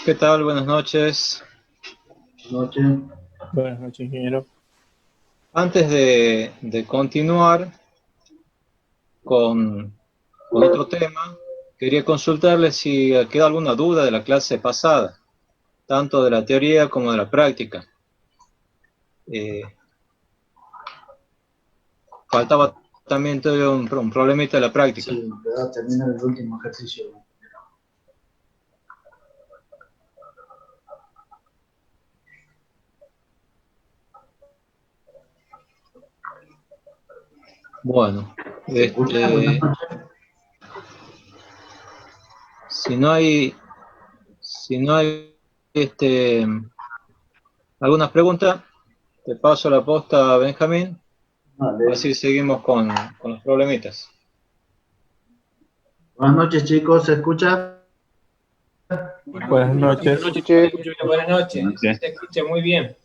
¿Qué tal? Buenas noches. Noche. Buenas noches, ingeniero. Antes de continuar con otro tema, quería consultarle si queda alguna duda de la clase pasada, tanto de la teoría como de la práctica. Faltaba también todavía un problemita de la práctica. Sí, nos queda terminar el último ejercicio. Bueno, ¿Se escucha? Buenas este, noches. si no hay, si no hay algunas preguntas, te paso la posta a Benjamín, Vale. así seguimos con los problemitas. Buenas noches, chicos. ¿Se escucha? Buenas Buenas noches. noches, te escucho bien. Buenas noches. Sí, se escucha muy bien.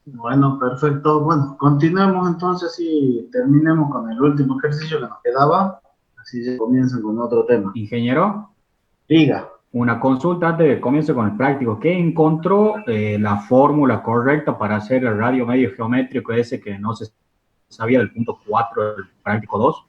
Bueno, perfecto. Bueno, continuemos entonces y terminemos con el último ejercicio que nos quedaba. Así ya comienzan con otro tema. Ingeniero, Diga. una consulta antes de que comience con el práctico. ¿Qué encontró la fórmula correcta para hacer el radio medio geométrico ese que no se sabía del punto 4 del práctico 2?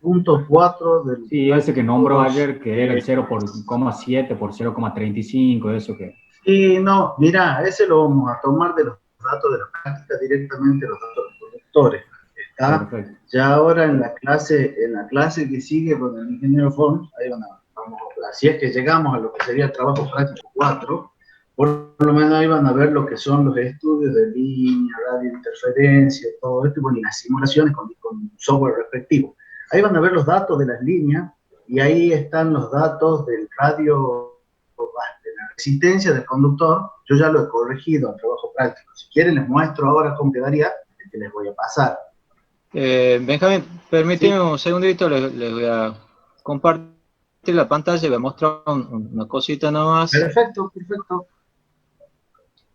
Punto 4 del Sí, ese que práctico nombró 2. ayer, que era el 0,7 por 0,35, eso que... Sí, no, mira, ese lo vamos a tomar de los datos de la práctica directamente, los datos de los conductores. Está Perfecto. ya ahora en la clase que sigue con el ingeniero Forms, ahí vamos a ver, si es que llegamos a lo que sería el trabajo práctico 4, por lo menos ahí van a ver lo que son los estudios de línea, radiointerferencia, todo esto, y bueno, y las simulaciones con software respectivo. Ahí van a ver los datos de las líneas, y ahí están los datos del radio, de la resistencia del conductor. Yo ya lo he corregido en trabajo práctico. Si quieren les muestro ahora cómo quedaría, el que les voy a pasar. Benjamín, permíteme ¿Sí? un segundito, les voy a compartir la pantalla y voy a mostrar una cosita nomás. Perfecto, perfecto.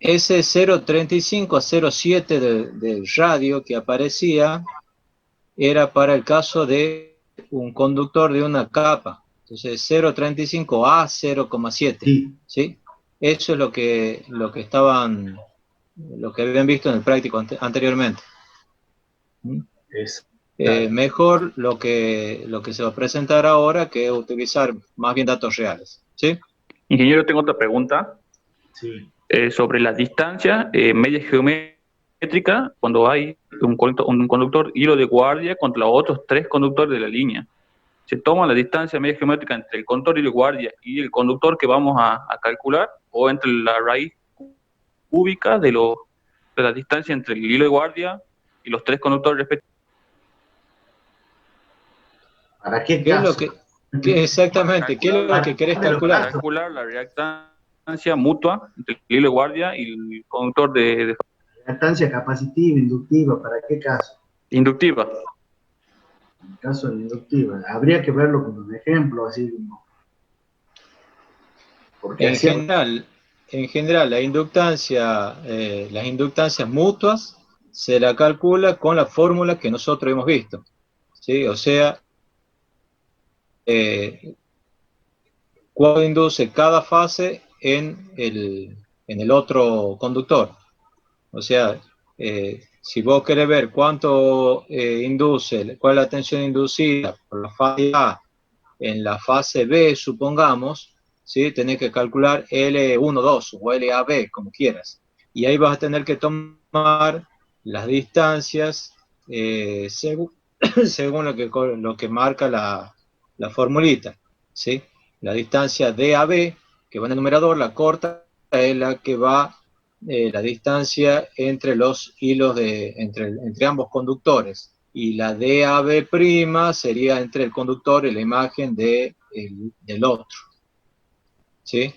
Ese 035 a 07 del radio que aparecía era para el caso de un conductor de una capa. Entonces 035 a 0,7, Sí. ¿sí? Eso es lo que habían visto en el práctico anteriormente. Mejor lo que se va a presentar ahora, que es utilizar más bien datos reales, ¿sí? Ingeniero, tengo otra pregunta Sí. sobre la distancia media geométrica cuando hay un conductor hilo de guardia contra los otros tres conductores de la línea. ¿Se toma la distancia media geométrica entre el conductor hilo de guardia y el conductor que vamos a calcular, o entre la raíz cúbica de la distancia entre el hilo de guardia y los tres conductores respectivos? ¿Para qué ¿Qué es lo caso? exactamente, qué es lo que querés calcular? Calcular la reactancia mutua entre el hilo de guardia y el conductor de Reactancia capacitiva, inductiva, ¿para qué caso? inductiva. En el caso de la inductiva, habría que verlo con un ejemplo, así, ¿no? Porque En así... general, las inductancias mutuas se la calcula con la fórmula que nosotros hemos visto, ¿sí? O sea, cuánto induce cada fase en el otro conductor. O sea, si vos querés ver cuánto induce, cuál es la tensión inducida por la fase A en la fase B, supongamos, ¿sí? Tenés que calcular L12 o LAB, como quieras. Y ahí vas a tener que tomar las distancias según, según lo que marca la formulita, ¿sí? La distancia DAB, que va en el numerador, la corta, es la que va la distancia entre los hilos entre ambos conductores. Y la DAB' sería entre el conductor y la imagen del otro. ¿Sí?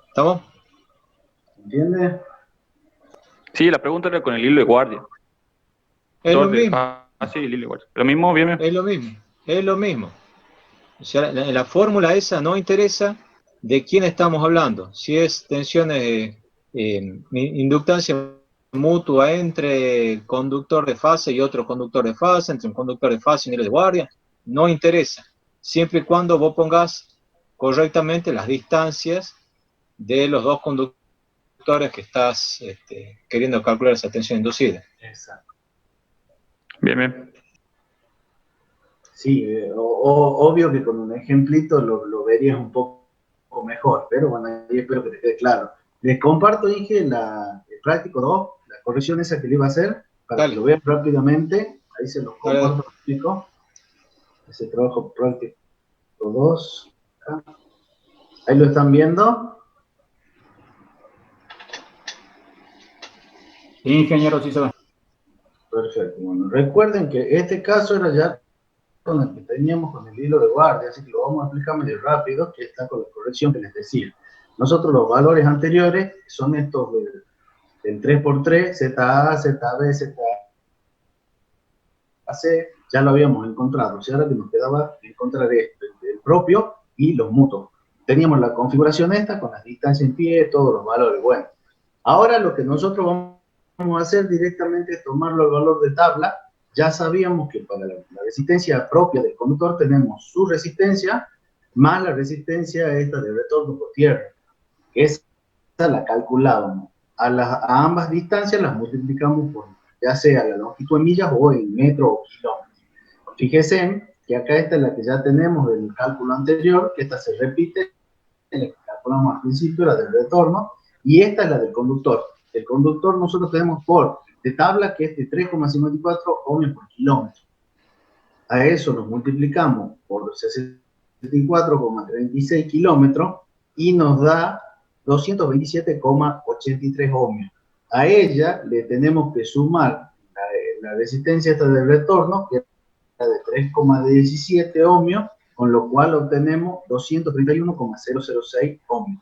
¿Estamos? ¿Entiendes? Sí, la pregunta era con el hilo de guardia. Es lo De mismo. fase y el hilo de guardia. Lo mismo, bien. Es lo mismo. Es lo mismo. O sea, la fórmula esa no interesa de quién estamos hablando. Si es tensiones, inductancia mutua entre conductor de fase y otro conductor de fase, entre un conductor de fase y un hilo de guardia. no interesa, siempre y cuando vos pongas correctamente las distancias de los dos conductores que estás queriendo calcular esa tensión inducida. Exacto. Bien, bien. Sí, obvio que con un ejemplito lo verías un poco mejor, pero bueno, ahí espero que te quede claro. Les comparto, Inge, el práctico 2, la corrección esa que le iba a hacer, para Dale. que lo vean rápidamente. Ahí se los Dale. comparto, explico. Ese trabajo práctico 2. Acá. Ahí lo están viendo. Sí, ingeniero, sí se ve. Perfecto. Bueno, recuerden que este caso era ya con el que teníamos con el hilo de guardia, así que lo vamos a explicar medio rápido, que está con la corrección que les decía. Nosotros los valores anteriores son estos del 3x3, ZA, ZB, ZAC, ya lo habíamos encontrado, o sea, ahora que nos quedaba encontrar esto, el propio y los mutuos. Teníamos la configuración esta con las distancias en pie, todos los valores. Bueno, ahora lo que nosotros vamos a hacer directamente es tomarlo al valor de tabla. Ya sabíamos que para la resistencia propia del conductor tenemos su resistencia más la resistencia esta de retorno por tierra, que esa la calculábamos. A ambas distancias las multiplicamos por ya sea la longitud en millas o en metros o kilómetros. Fíjense que acá esta es la que ya tenemos del cálculo anterior, que esta se repite, en la que calculamos al principio, la del retorno, y esta es la del conductor. El conductor nosotros tenemos por de tabla que es de 3,54 ohmios por kilómetro. A eso nos multiplicamos por 64,36 kilómetros y nos da 227,83 ohmios. A ella le tenemos que sumar la resistencia esta del retorno, que es de 3,17 ohmios, con lo cual obtenemos 231,006 ohmios.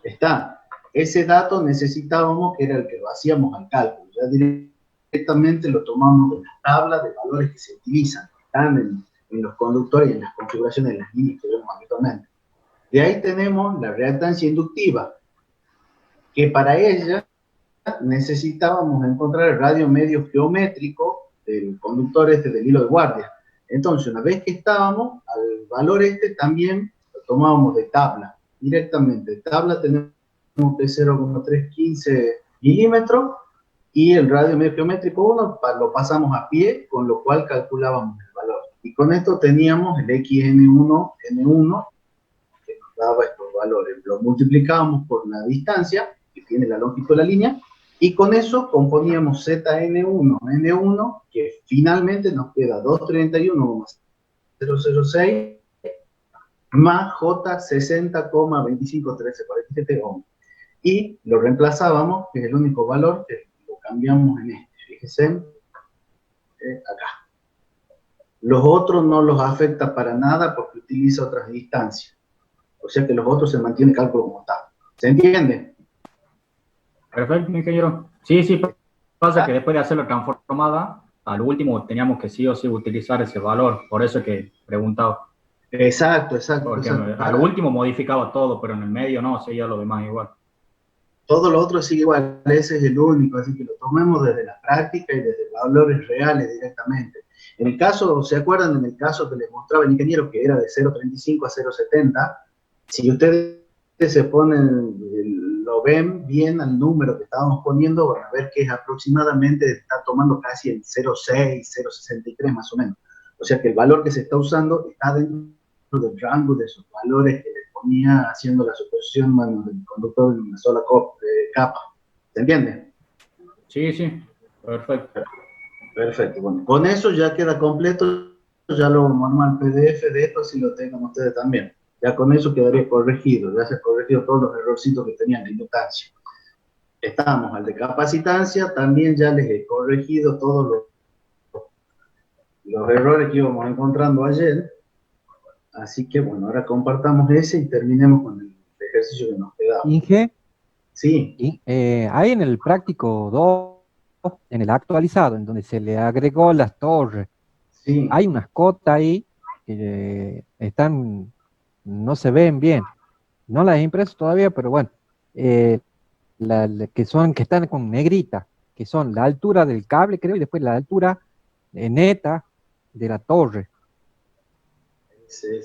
Está. Ese dato necesitábamos, que era el que lo hacíamos al cálculo. Ya directamente lo tomamos de las tablas de valores que se utilizan, que están en los conductores y en las configuraciones de las líneas que vemos habitualmente. De ahí tenemos la reactancia inductiva, que para ella necesitábamos encontrar el radio medio geométrico del conductor del hilo de guardia. Entonces, una vez que estábamos, al valor también lo tomábamos de tabla, directamente. De tabla tenemos de 0,315 milímetros y el radio medio geométrico 1 lo pasamos a pie, con lo cual calculábamos el valor. Y con esto teníamos el XN1, N1, que nos daba estos valores. Lo multiplicábamos por la distancia, que tiene la longitud de la línea, y con eso componíamos ZN1, N1, que finalmente nos queda 231,006 más J60,251347 ohms. Y lo reemplazábamos, que es el único valor que lo cambiamos en este. Fíjense, acá. Los otros no los afecta para nada porque utiliza otras distancias. O sea que los otros se mantiene el cálculo como está. ¿Se entiende? Perfecto, ingeniero. Sí, sí, pasa que después de hacer la transformada, al último teníamos que sí o sí utilizar ese valor, por eso que preguntaba. Exacto, exacto. Porque exacto. al último modificaba todo, pero en el medio no, seguía lo demás igual. Todo lo otro sigue igual, ese es el único, así que lo tomemos desde la práctica y desde valores reales directamente. En el caso, ¿se acuerdan? En el caso que les mostraba el ingeniero, que era de 0,35 a 0,70, si ustedes se ponen, lo ven bien al número que estábamos poniendo, van a ver que es aproximadamente, está tomando casi el 0,6, 0,63 más o menos. O sea que el valor que se está usando está dentro del rango de esos valores que les ponía haciendo la suposición del conductor en una sola capa. ¿Se entiende? Sí, sí, perfecto. Perfecto, bueno, con eso ya queda completo, ya lo vamos al PDF de esto, si lo tengan ustedes también. Ya con eso quedaría corregido, ya se han corregido todos los errorcitos que tenían de indutancia. Estamos al de capacitancia, también ya les he corregido todos los errores que íbamos encontrando ayer. Así que bueno, ahora compartamos ese y terminemos con el ejercicio que nos quedaba. Inge, Sí. hay en el práctico 2, en el actualizado, en donde se le agregó las torres, Sí. hay unas cotas ahí que no se ven bien. No las he impreso todavía, pero bueno, que están con negrita, que son la altura del cable, creo, y después la altura neta de la torre.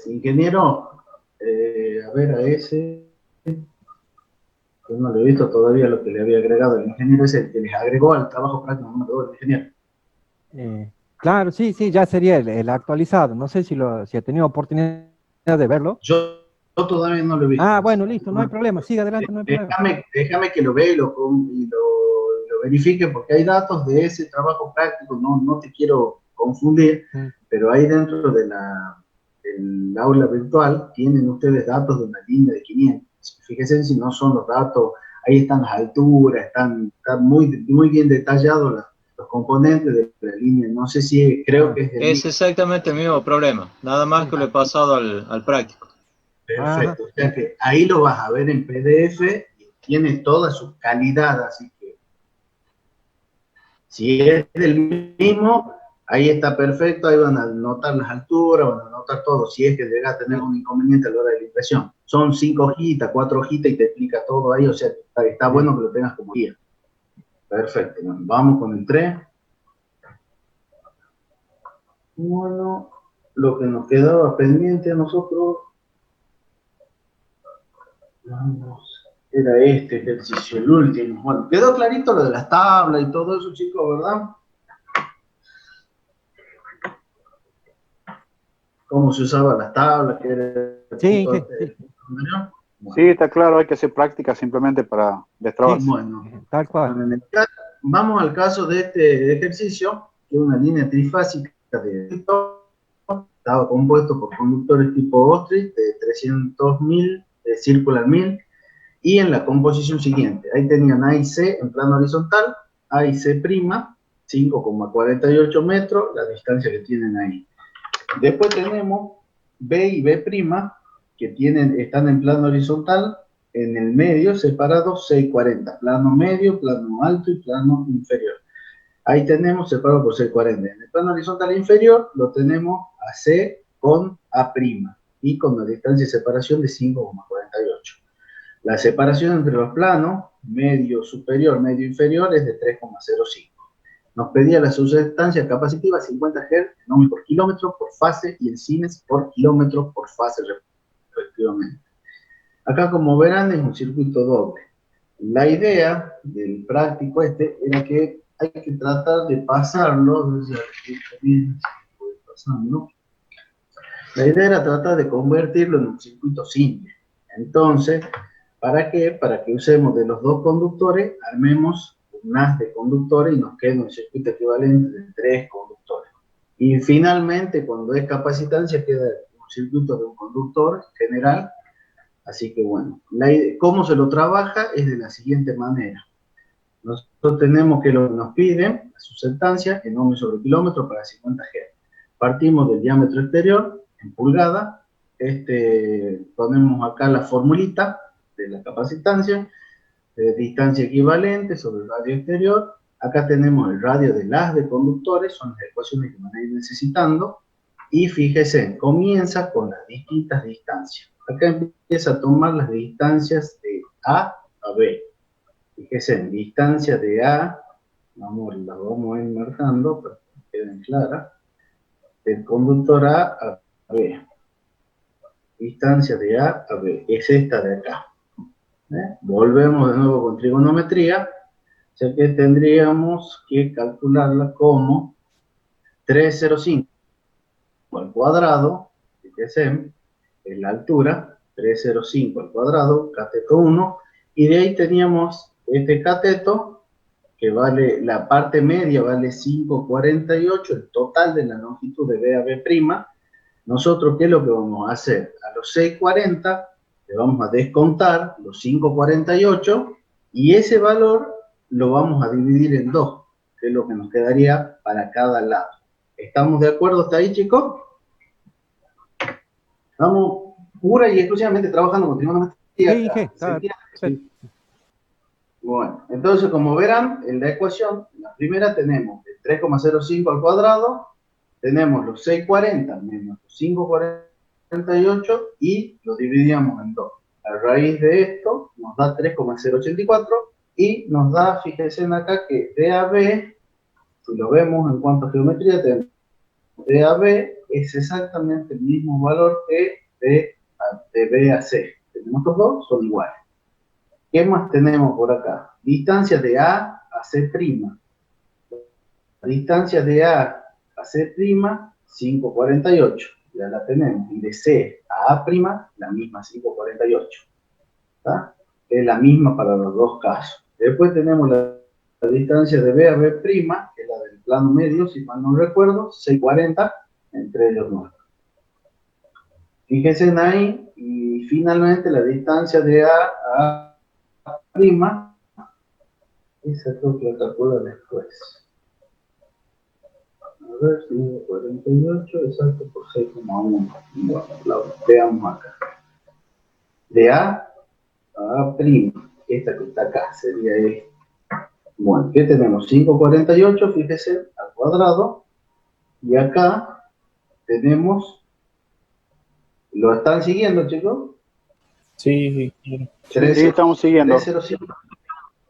ingeniero, a ver, a ese, yo no le he visto todavía lo que le había agregado el ingeniero, ese que les agregó al trabajo práctico número 2 del ingeniero. Claro, sí, sí, ya sería el actualizado. No sé si ha tenido oportunidad de verlo. Yo todavía no lo he visto. Ah, bueno, listo, no hay problema. Sigue adelante, no hay problema. Déjame que lo vea y lo verifique, porque hay datos de ese trabajo práctico, no te quiero confundir, pero ahí dentro del aula virtual tienen ustedes datos de una línea de 500. Fíjense si no son los datos, ahí están las alturas, están muy, muy bien detallados los componentes de la línea. No sé si creo que es exactamente el mismo problema, nada más que lo he pasado al práctico. Perfecto, o sea que ahí lo vas a ver en PDF y tiene toda su calidad, así que si es del mismo, ahí está perfecto, ahí van a anotar las alturas, van a anotar todo, si es que llega a tener un inconveniente a la hora de la impresión. Son 5 hojitas, 4 hojitas y te explica todo ahí, o sea, está bueno que lo tengas como guía. Perfecto, bueno, vamos con el 3. Bueno, lo que nos quedaba pendiente a nosotros, vamos, era este ejercicio, el último. Bueno, quedó clarito lo de las tablas y todo eso, chicos, ¿verdad? Cómo se usaban las tablas, que era... Sí. Sí, está claro, hay que hacer práctica simplemente para destrabarse. Bueno, tal cual. Vamos al caso de este ejercicio, que es una línea trifásica estaba compuesto por conductores tipo Ostrich de 300.000 de circular 1000, y en la composición siguiente, ahí tenían A y C en plano horizontal, A y C', 5,48 metros, la distancia que tienen ahí. Después tenemos B y B', que están en plano horizontal, en el medio separados 6,40, plano medio, plano alto y plano inferior. Ahí tenemos separado por 6,40. En el plano horizontal inferior lo tenemos a C con A' y con una distancia de separación de 5,48. La separación entre los planos, medio superior, medio inferior, es de 3,05. Nos pedía la sustancia capacitiva 50 Hz en ohms por kilómetro por fase y en Siemens por kilómetro por fase respectivamente. Acá, como verán, es un circuito doble. La idea del práctico era que hay que tratar de pasarlo, la idea era tratar de convertirlo en un circuito simple. Entonces, ¿para qué? Para que usemos de los dos conductores, armemos un haz de conductores y nos quede un circuito equivalente de 3 conductores. Y finalmente, cuando es capacitancia, queda un circuito de un conductor general. Así que bueno, cómo se lo trabaja es de la siguiente manera. Nosotros tenemos que lo que nos piden, la sustancia, en ohms sobre kilómetro para 50 Hz. Partimos del diámetro exterior en pulgada, ponemos acá la formulita de la capacitancia, distancia equivalente sobre el radio exterior. Acá tenemos el radio del haz de conductores, son las ecuaciones que van a ir necesitando. Y fíjese, comienza con las distintas distancias. Acá empieza a tomar las distancias de A a B. Fíjese, distancia de A, las vamos a ir marcando para que queden claras, del conductor A B. Distancia de A a B, es esta de acá. Volvemos de nuevo con trigonometría, o sea que tendríamos que calcularla como 305 al cuadrado, fíjense, es la altura, 305 al cuadrado, cateto 1, y de ahí teníamos este cateto, que vale, la parte media vale 5,48, el total de la longitud de B a B'. Nosotros, ¿qué es lo que vamos a hacer? A los 6,40 le vamos a descontar los 5,48, y ese valor lo vamos a dividir en 2, que es lo que nos quedaría para cada lado. ¿Estamos de acuerdo hasta ahí, chicos? Estamos pura y exclusivamente trabajando con trigonometría. Sí. Bueno, entonces, como verán, en la ecuación, en la primera tenemos el 3,05 al cuadrado, tenemos los 6,40 menos los 5,48 y lo dividíamos en 2. A raíz de esto nos da 3,084 y nos da, fíjense acá, que DAB, si lo vemos en cuanto a geometría, tenemos DAB es exactamente el mismo valor que de B a C. Tenemos estos dos, son iguales. ¿Qué más tenemos por acá? Distancia de A a C'. La distancia de A a C', 5,48. Ya la tenemos. Y de C a A', la misma, 5,48. ¿Está? Es la misma para los dos casos. Después tenemos la distancia de B a B', que es la del plano medio, si mal no recuerdo, 6,40 entre ellos dos. Fíjense ahí, y finalmente la distancia de A a A', esa creo que la calculo después. A ver, 5,48, exacto, por 6,1. Bueno, la veamos acá. De A a A', esta que está acá, sería esta. Bueno, ¿qué tenemos? 5,48, fíjese, al cuadrado. Y acá tenemos, ¿lo están siguiendo, chicos? Sí, Sí, estamos siguiendo.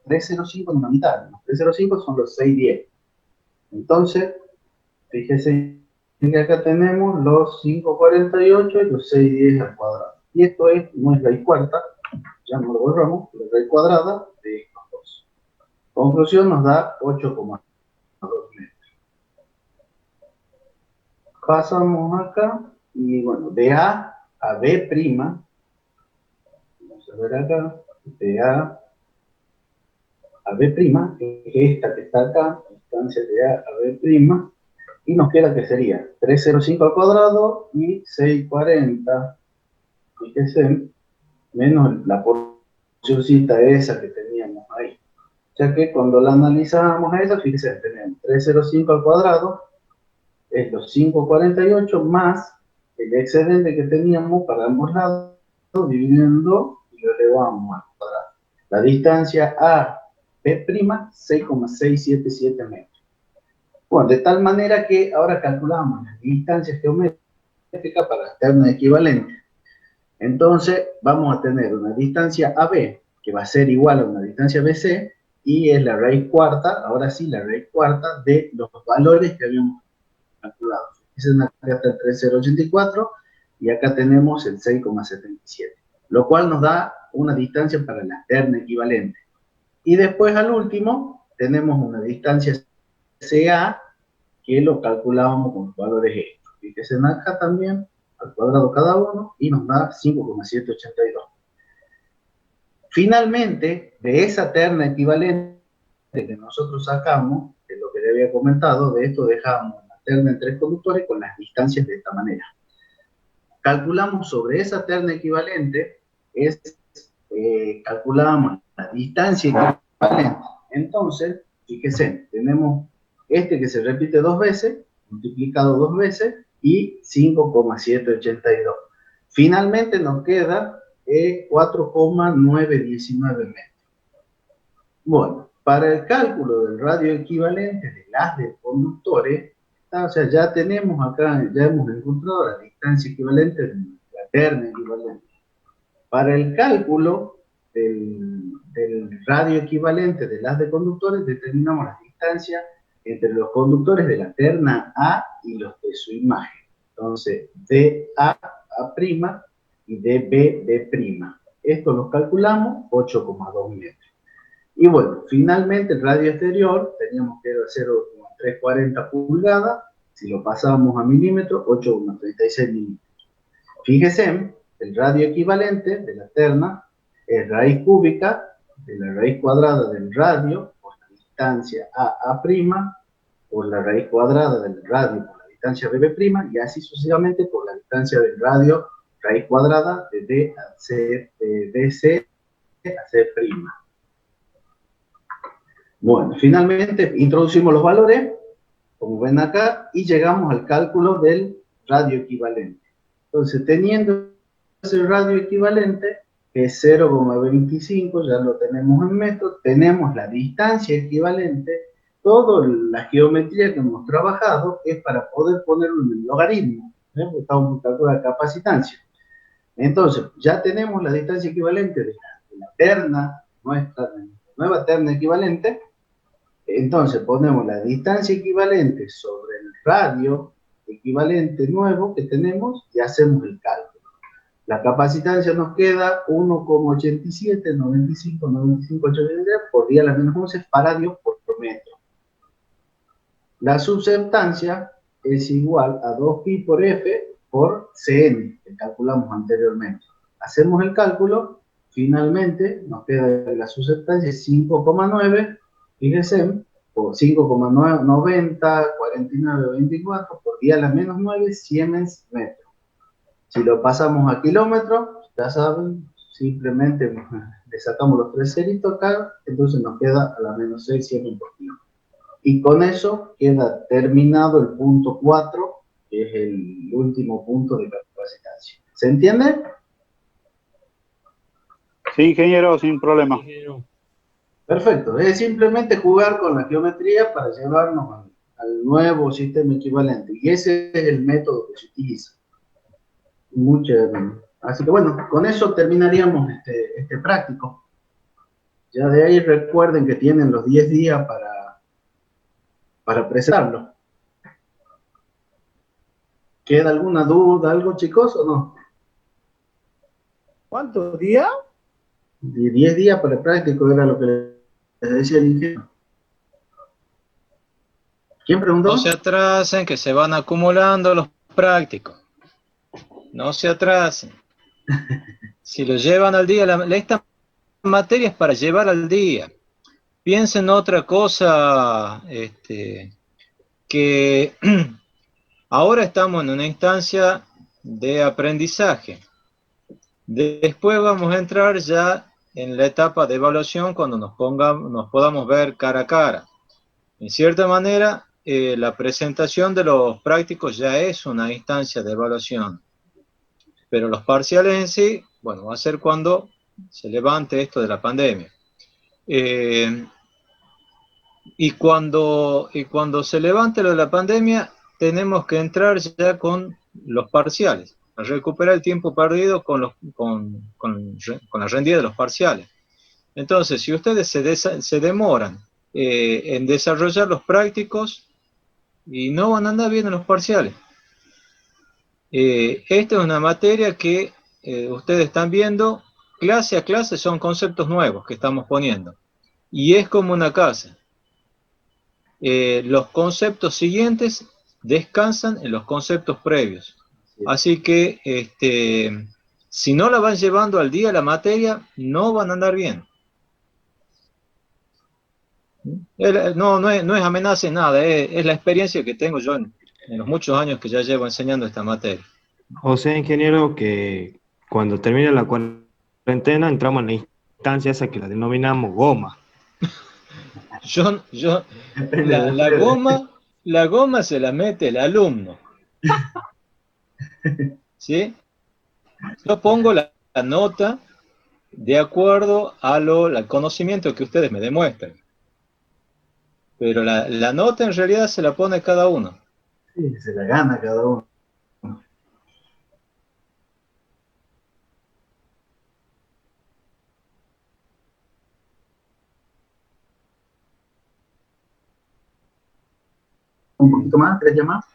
305 en la mitad. Los 305 son los 610. Entonces, fíjese que acá tenemos los 5,48 y los 610 al cuadrado. Y esto no es raíz cuarta, ya no lo borramos, la raíz cuadrada de estos dos. Conclusión nos da 8,2 metros. Pasamos acá y bueno, de A a B', vamos a ver acá, de A a B', que es esta que está acá, distancia de A a B', y nos queda que sería 305 al cuadrado y 640, fíjense, menos la porcioncita esa que teníamos ahí. O sea que cuando la analizamos a esa, fíjense, tenemos 305 al cuadrado, es los 548 más el excedente que teníamos para ambos lados, dividiendo y lo elevamos al cuadrado. La distancia A, B', 6,677 metros. Bueno, de tal manera que ahora calculamos las distancias geométricas para la terna equivalente. Entonces, vamos a tener una distancia AB, que va a ser igual a una distancia BC, y es la raíz cuarta, ahora sí, la raíz cuarta de los valores que habíamos calculado. Acá está el 3,084 y acá tenemos el 6,77, lo cual nos da una distancia para la terna equivalente. Y después, al último, tenemos una distancia CA, que lo calculábamos con los valores estos. Fíjense acá también, al cuadrado cada uno, y nos da 5,782. Finalmente, de esa terna equivalente que nosotros sacamos, de lo que le había comentado, de esto dejamos la terna en 3 conductores con las distancias de esta manera. Calculamos sobre esa terna equivalente, calculamos la distancia equivalente. Entonces, fíjense, tenemos este que se repite 2 veces, multiplicado 2 veces, y 5,782. Finalmente nos queda 4,919 metros. Bueno, para el cálculo del radio equivalente del haz de conductores, o sea, ya tenemos acá, ya hemos encontrado la distancia equivalente de la terna equivalente. Para el cálculo del radio equivalente del haz de conductores, determinamos la distancia entre los conductores de la terna A y los de su imagen. Entonces, de A a' y de B, B'. Esto lo calculamos, 8,2 metros. Y bueno, finalmente el radio exterior, teníamos que era 0,340 pulgadas, si lo pasamos a milímetros, 8,36 milímetros. Fíjese, el radio equivalente de la terna es raíz cúbica de la raíz cuadrada del radio por la distancia A', por la raíz cuadrada del radio por la distancia B', y así sucesivamente por la distancia del radio raíz cuadrada de D a C, de DC a C'. Bueno, finalmente introducimos los valores, como ven acá, y llegamos al cálculo del radio equivalente. Entonces, teniendo ese radio equivalente, que es 0,25, ya lo tenemos en metros, tenemos la distancia equivalente, toda la geometría que hemos trabajado es para poder ponerlo en el logaritmo, porque estamos calculando la capacitancia. Entonces, ya tenemos la distancia equivalente de la terna, nuestra nueva terna equivalente. Entonces ponemos la distancia equivalente sobre el radio equivalente nuevo que tenemos y hacemos el cálculo. La capacitancia nos queda 1,87, 95, 95, 83 por día a la menos 11 faradios por metro. La susceptancia es igual a 2pi por F por Cn, que calculamos anteriormente. Hacemos el cálculo, finalmente nos queda la susceptancia 5,9, fíjense, por 5,90, 49, 24, por día a la menos 9, Siemens metro. Si lo pasamos a kilómetros, ya saben, simplemente le sacamos los 3 ceritos acá, entonces nos queda a la menos 6 Siemens por kilómetro. Y con eso queda terminado el punto 4, que es el último punto de capacitancia. ¿Se entiende? Sí, ingeniero, sin problema. Perfecto, es simplemente jugar con la geometría para llevarnos al nuevo sistema equivalente. Y ese es el método que se utiliza. Así que bueno, con eso terminaríamos este práctico. Ya de ahí recuerden que tienen los 10 días para presentarlo. ¿Queda alguna duda, algo, chicos, o no? ¿Cuántos días? 10 días para el práctico era lo que les decía el ingeniero. ¿Quién preguntó? No se atrasen, que se van acumulando los prácticos. No se atrasen. Si lo llevan al día, esta materia es para llevar al día. Piensen otra cosa, que ahora estamos en una instancia de aprendizaje. Después vamos a entrar ya en la etapa de evaluación cuando nos podamos ver cara a cara. En cierta manera, la presentación de los prácticos ya es una instancia de evaluación. Pero los parciales en sí, bueno, va a ser cuando se levante esto de la pandemia. Y cuando se levante lo de la pandemia, tenemos que entrar ya con los parciales, a recuperar el tiempo perdido con la rendida de los parciales. Entonces, si ustedes se demoran en desarrollar los prácticos, y no van a andar bien en los parciales. Esta es una materia que ustedes están viendo, clase a clase son conceptos nuevos que estamos poniendo. Y es como una casa. Los conceptos siguientes descansan en los conceptos previos. Así que si no la van llevando al día la materia, no van a andar bien. No es amenaza en nada, es la experiencia que tengo yo en los muchos años que ya llevo enseñando esta materia. O sea, ingeniero, que cuando termine la cuarentena entramos en la instancia esa que la denominamos goma. La goma se la mete el alumno. ¿Sí? Yo pongo la nota de acuerdo al conocimiento que ustedes me demuestren. Pero la nota en realidad se la pone cada uno. Sí, se la gana cada uno. Un poquito más, 3 llamadas.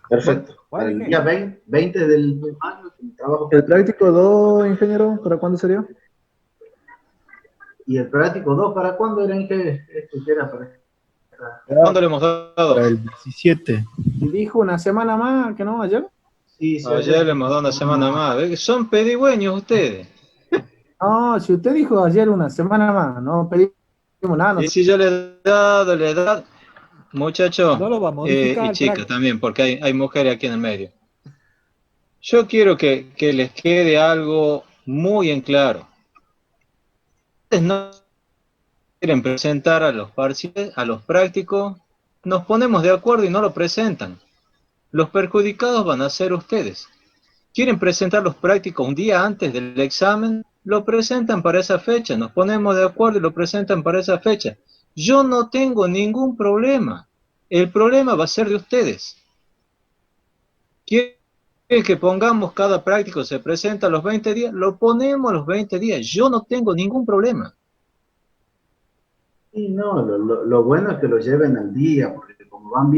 Perfecto. Para el día 20 del año, trabajo. ¿El práctico 2, ingeniero, para cuándo sería? ¿Y el práctico 2 para cuándo era? ¿Qué era para? ¿Cuándo le hemos dado? Para el 17. ¿Y dijo una semana más que no ayer? Sí, ayer le hemos dado una semana más. ¿Ves? Son pedigüeños ustedes. No, si usted dijo ayer una semana más, no pedimos nada. No. Y si yo le he dado, muchachos, no lo va a modificar, y chicas también, porque hay mujeres aquí en el medio. Yo quiero que les quede algo muy en claro. Ustedes no quieren presentar a los parciales, a los prácticos, nos ponemos de acuerdo y no lo presentan. Los perjudicados van a ser ustedes. Quieren presentar los prácticos un día antes del examen, lo presentan para esa fecha, nos ponemos de acuerdo y lo presentan para esa fecha. Yo no tengo ningún problema. El problema va a ser de ustedes. ¿Quieren que pongamos cada práctico se presenta a los 20 días? Lo ponemos a los 20 días. Yo no tengo ningún problema. Sí, no, lo bueno es que lo lleven al día, porque como van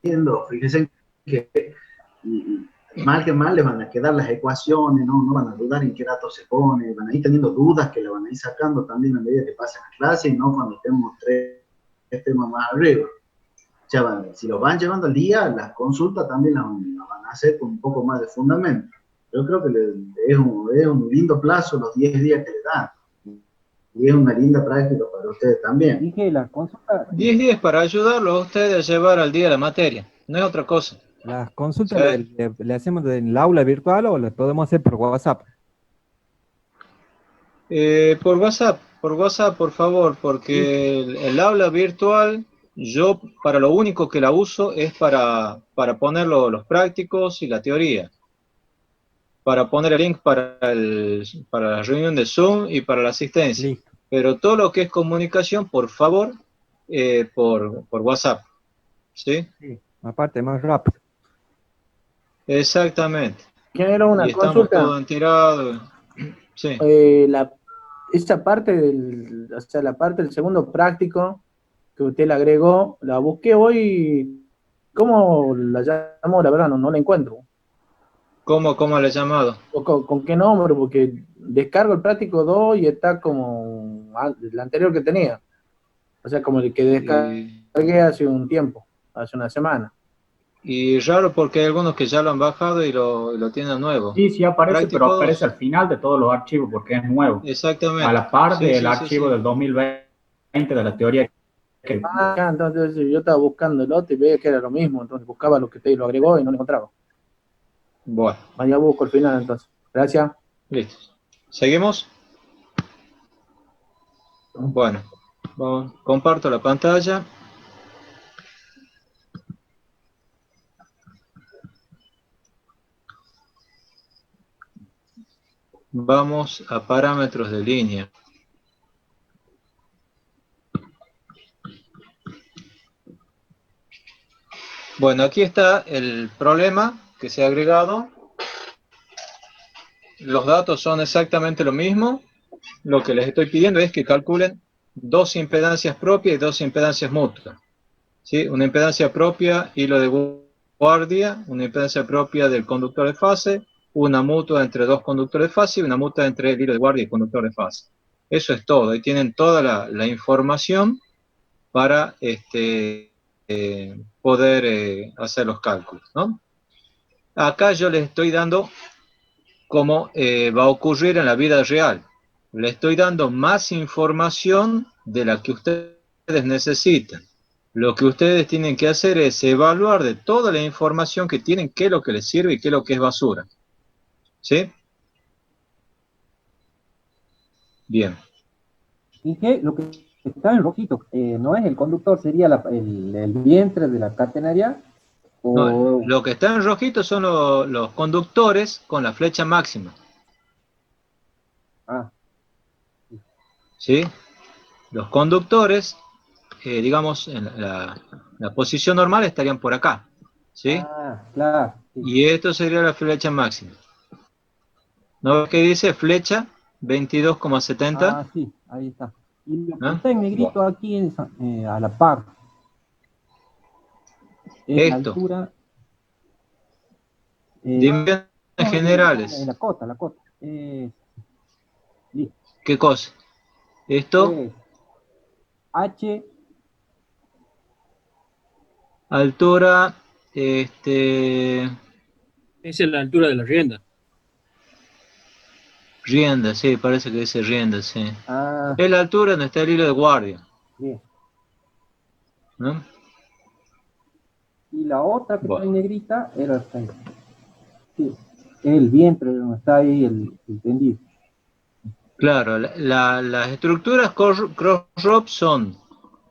viendo, fíjense que y mal que mal le van a quedar las ecuaciones, no van a dudar en qué datos se pone, van a ir teniendo dudas que le van a ir sacando también a medida que pasen la clase y no cuando estemos tres temas más arriba. O sea, si los van llevando al día, las consultas también las van a hacer con un poco más de fundamento. Yo creo que es un lindo plazo los 10 días que le dan. Y es una linda práctica para ustedes también. Dije, la consulta... 10 días para ayudarlos a ustedes a llevar al día la materia, no es otra cosa. ¿Las consultas ¿Sí? le hacemos en el aula virtual o las podemos hacer por WhatsApp? Por WhatsApp, por favor, porque el aula virtual, yo para lo único que la uso es para poner los prácticos y la teoría. Para poner el link para la reunión de Zoom y para la asistencia. Listo. Pero todo lo que es comunicación, por favor, por WhatsApp. ¿Sí? Sí, aparte, más rápido. Exactamente. Quiero una Y estamos consulta. todos enterados. Sí. Esa parte o sea, la parte del segundo práctico que usted le agregó, la busqué hoy. ¿Cómo la llamo? La verdad, no la encuentro. ¿Cómo le he llamado? ¿Con qué nombre? Porque descargo el práctico 2 y está como el anterior que tenía. O sea, como el que descargué hace un tiempo, hace una semana. Y raro porque hay algunos que ya lo han bajado y lo tienen nuevo. Sí, sí aparece, Práctico pero aparece 2. al final de todos los archivos porque es nuevo. Exactamente. A la par Sí, del sí, archivo sí. del 2020 de la teoría. Entonces yo estaba buscando el otro y veía que era lo mismo, entonces buscaba lo que usted lo agregó y no lo encontraba. Bueno. Vaya, busco el final entonces. Gracias. Listo. ¿Seguimos? Bueno, comparto la pantalla. Vamos a parámetros de línea. Bueno, aquí está el problema que se ha agregado. Los datos son exactamente lo mismo. Lo que les estoy pidiendo es que calculen dos impedancias propias y dos impedancias mutuas. ¿Sí? Una impedancia propia, hilo de guardia, una impedancia propia del conductor de fase, una mutua entre dos conductores de fase y una mutua entre el hilo de guardia y el conductor de fase. Eso es todo. Ahí tienen toda la información para poder hacer los cálculos, ¿no? Acá yo les estoy dando cómo va a ocurrir en la vida real. Le estoy dando más información de la que ustedes necesitan. Lo que ustedes tienen que hacer es evaluar de toda la información que tienen qué es lo que les sirve y qué es lo que es basura. ¿Sí? Bien. ¿Y qué? Lo que está en rojito, ¿no es el conductor, sería el vientre de la catenaria? No, lo que está en rojito son los conductores con la flecha máxima. Ah. ¿Sí? Los conductores, digamos, en la posición normal estarían por acá. ¿Sí? Ah, claro. Sí. Y esto sería la flecha máxima. ¿No ves que dice flecha 22,70? Ah, sí, ahí está. Y lo que ¿Ah? está en negrito aquí es a la par. Es la Esto. altura. Dimensiones generales. En la cota, listo. ¿Qué cosa? Esto. H. Altura. Esa es la altura de la rienda. Rienda, sí, parece que dice rienda, sí. Ah. Es la altura donde está el hilo de guardia. Bien. ¿No? Y la otra que está en negrita era sí, el vientre donde está ahí el tendido. Claro, las estructuras cross-rob son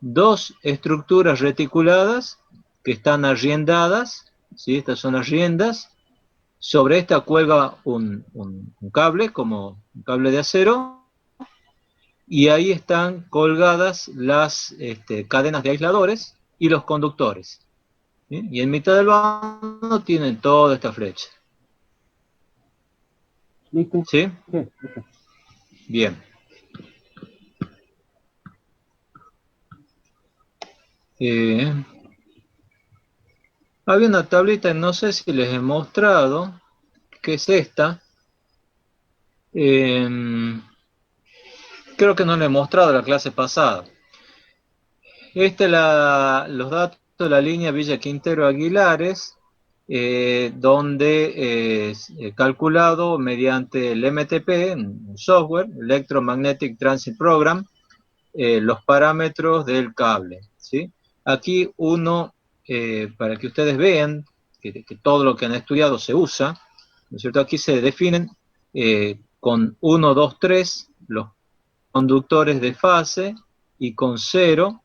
dos estructuras reticuladas que están arriendadas, ¿sí? Estas son las riendas. Sobre esta cuelga un cable, como un cable de acero, y ahí están colgadas las cadenas de aisladores y los conductores. ¿Sí? Y en mitad del vano tienen toda esta flecha. ¿Listo? ¿Sí? Sí. Bien. Había una tablita, no sé si les he mostrado, que es esta. Creo que no le he mostrado la clase pasada. Este es los datos de la línea Villa Quintero Aguilares, donde es calculado mediante el MTP, un software, Electromagnetic Transit Program, los parámetros del cable, ¿sí? Aquí uno, para que ustedes vean que todo lo que han estudiado se usa, ¿no es cierto? Aquí se definen con 1, 2, 3 los conductores de fase y con 0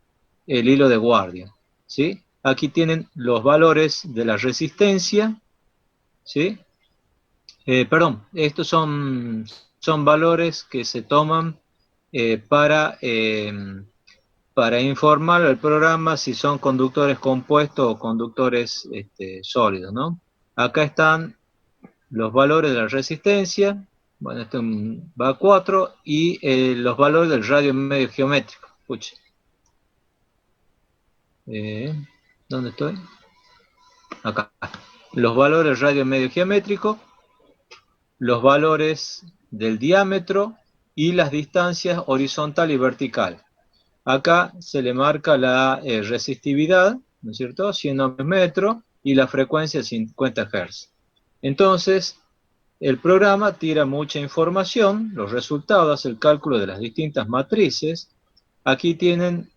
el hilo de guardia, ¿sí? Aquí tienen los valores de la resistencia, ¿sí? Perdón, estos son valores que se toman para informar al programa si son conductores compuestos o conductores sólidos, ¿no? Acá están los valores de la resistencia, bueno, esto va a 4, y los valores del radio medio geométrico. Pucha. ¿Dónde estoy? Acá. Los valores del radio medio geométrico, los valores del diámetro y las distancias horizontal y vertical. Acá se le marca la resistividad, ¿no es cierto? 100 ohms metro y la frecuencia 50 Hz. Entonces, el programa tira mucha información, los resultados, hace el cálculo de las distintas matrices. Aquí tienen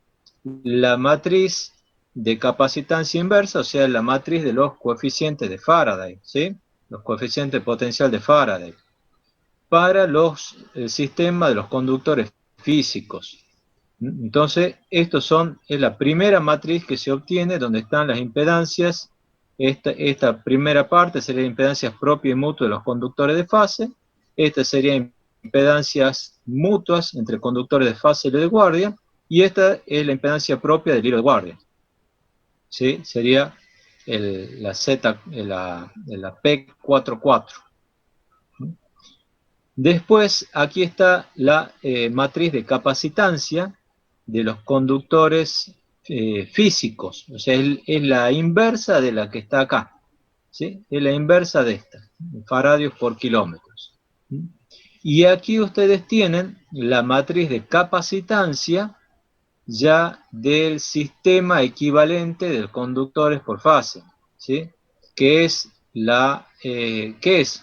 la matriz de capacitancia inversa, o sea, la matriz de los coeficientes de Faraday, ¿sí? Los coeficientes de potencial de Faraday, para el sistema de los conductores físicos. Entonces, es la primera matriz que se obtiene, donde están las impedancias. Esta primera parte sería impedancias propias y mutuas de los conductores de fase. Esta sería impedancias mutuas entre conductores de fase y hilo de guardia. Y esta es la impedancia propia del hilo de guardia. ¿Sí? Sería la P44. Después, aquí está la matriz de capacitancia de los conductores físicos, o sea, es la inversa de la que está acá, ¿sí? Es la inversa de esta, faradios por kilómetros. Y aquí ustedes tienen la matriz de capacitancia ya del sistema equivalente de conductores por fase, ¿sí? Que es ¿qué es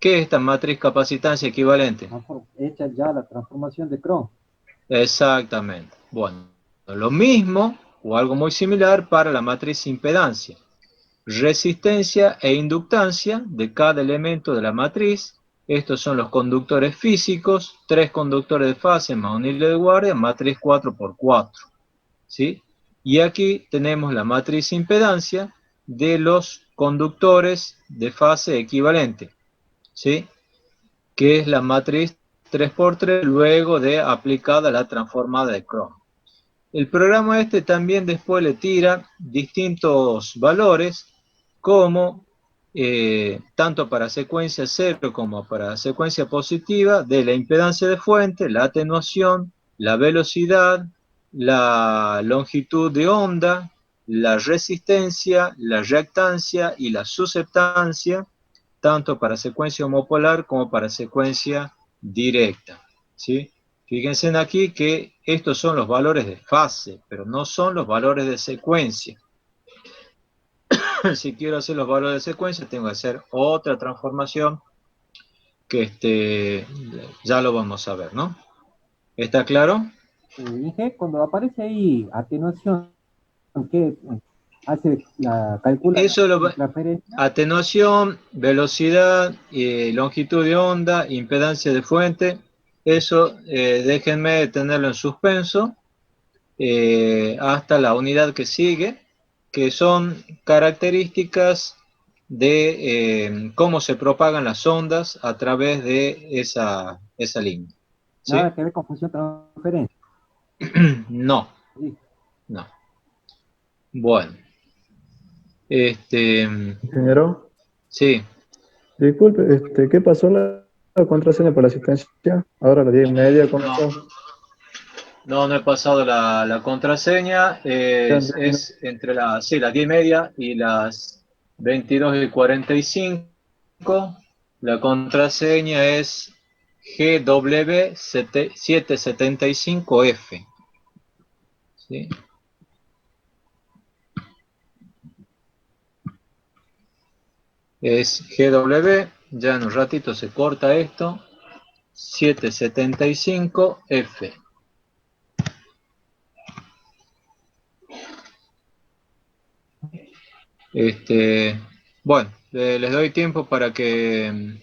esta matriz capacitancia equivalente? Hecha ya la transformación de Cron. Exactamente. Bueno, lo mismo o algo muy similar para la matriz impedancia. Resistencia e inductancia de cada elemento de la matriz. Estos son los conductores físicos, 3 conductores de fase más un hilo de guardia, matriz 4x4. ¿Sí? Y aquí tenemos la matriz impedancia de los conductores de fase equivalente, ¿sí? Que es la matriz 3x3 luego de aplicada la transformada de Cron. El programa también después le tira distintos valores, como tanto para secuencia 0 como para secuencia positiva, de la impedancia de fuente, la atenuación, la velocidad, la longitud de onda, la resistencia, la reactancia y la susceptancia, tanto para secuencia homopolar como para secuencia directa, ¿sí? Fíjense aquí que estos son los valores de fase, pero no son los valores de secuencia. Si quiero hacer los valores de secuencia, tengo que hacer otra transformación que ya lo vamos a ver, ¿no? ¿Está claro? Inge, cuando aparece ahí atenuación, ¿qué hace la calcula? Eso la atenuación, velocidad, longitud de onda, impedancia de fuente. Eso déjenme tenerlo en suspenso hasta la unidad que sigue, que son características de cómo se propagan las ondas a través de esa línea. ¿Sí? Nada que ver con función transferencia. No. Sí. No. Bueno. Ingeniero. Sí. Disculpe, ¿qué pasó la contraseña para la asistencia? Ahora a las 10:30 comenzó. No he pasado la contraseña. Es entre las 10:30 y las 22:45. La contraseña es GW775F. ¿Sí? Es GW, ya en un ratito se corta esto, 775F. Bueno, les doy tiempo para que...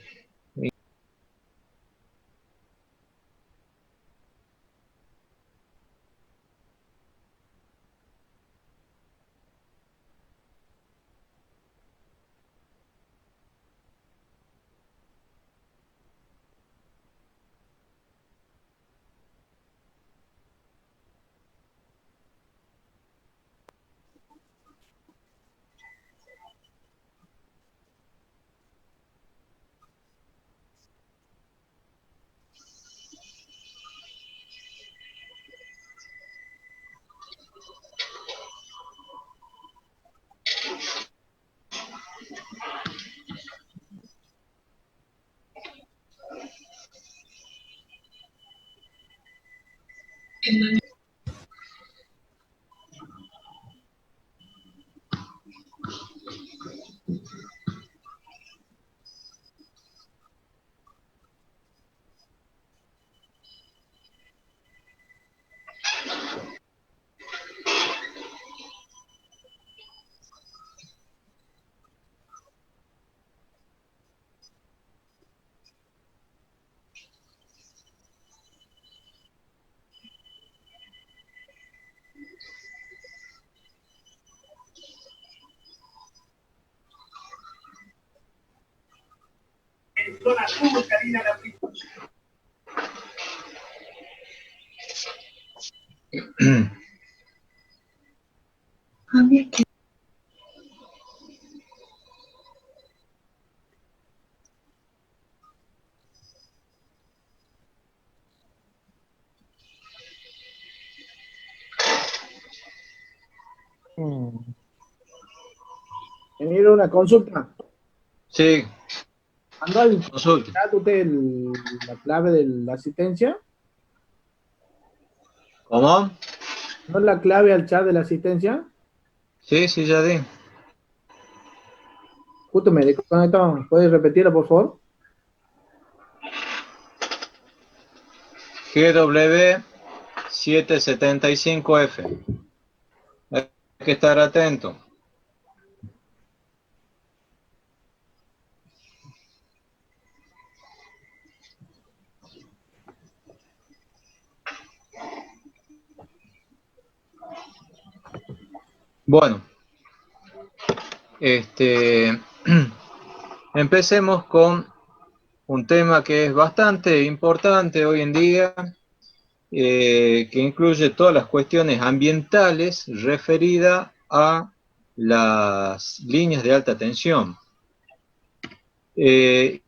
Ingeniero, una consulta. Sí. ¿Mandó al Consulta. chat usted la clave de la asistencia? ¿Cómo? ¿No la clave al chat de la asistencia? Sí, ya di. Justo me desconectó. ¿Puedes repetirla, por favor? GW775F. Hay que estar atento. Bueno, empecemos con un tema que es bastante importante hoy en día, que incluye todas las cuestiones ambientales referidas a las líneas de alta tensión.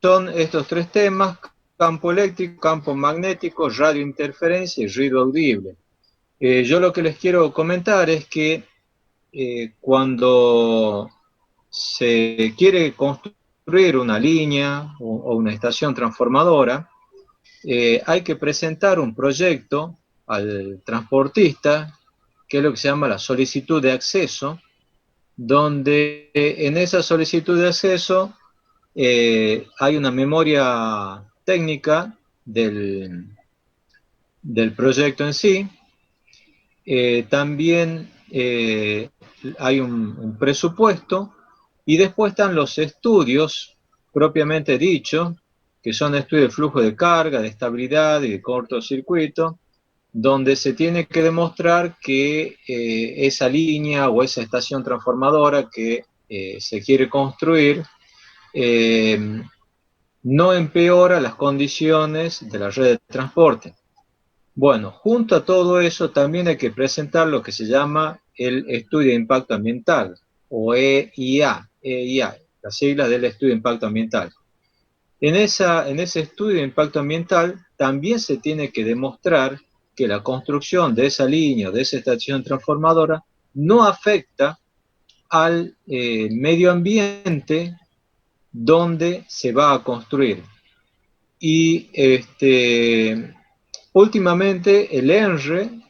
Son estos tres temas: campo eléctrico, campo magnético, radiointerferencia y ruido audible. Yo lo que les quiero comentar es que cuando se quiere construir una línea o una estación transformadora, hay que presentar un proyecto al transportista, que es lo que se llama la solicitud de acceso, donde en esa solicitud de acceso hay una memoria técnica del proyecto en sí. También hay un presupuesto, y después están los estudios propiamente dichos, que son estudios de flujo de carga, de estabilidad y de cortocircuito, donde se tiene que demostrar que esa línea o esa estación transformadora que se quiere construir no empeora las condiciones de la red de transporte. Bueno, junto a todo eso también hay que presentar lo que se llama el estudio de impacto ambiental, o EIA, las siglas del estudio de impacto ambiental. En ese estudio de impacto ambiental también se tiene que demostrar que la construcción de esa línea, de esa estación transformadora, no afecta al medio ambiente donde se va a construir. Y últimamente el ENRE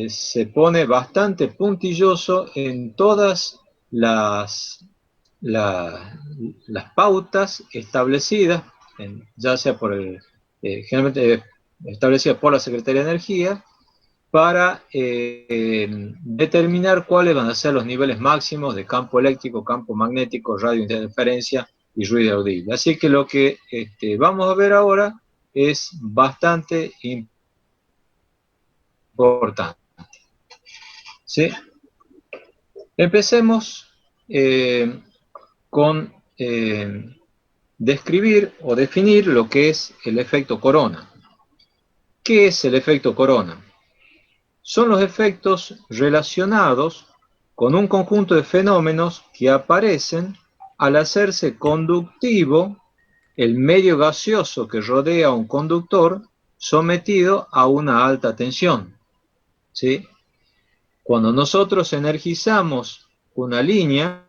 se pone bastante puntilloso en todas las pautas establecidas, ya sea por generalmente establecidas por la Secretaría de Energía, para determinar cuáles van a ser los niveles máximos de campo eléctrico, campo magnético, radiointerferencia y ruido audible. Así que lo que vamos a ver ahora es bastante importante. ¿Sí? Empecemos con describir o definir lo que es el efecto corona. ¿Qué es el efecto corona? Son los efectos relacionados con un conjunto de fenómenos que aparecen al hacerse conductivo el medio gaseoso que rodea a un conductor sometido a una alta tensión. ¿Sí? Cuando nosotros energizamos una línea,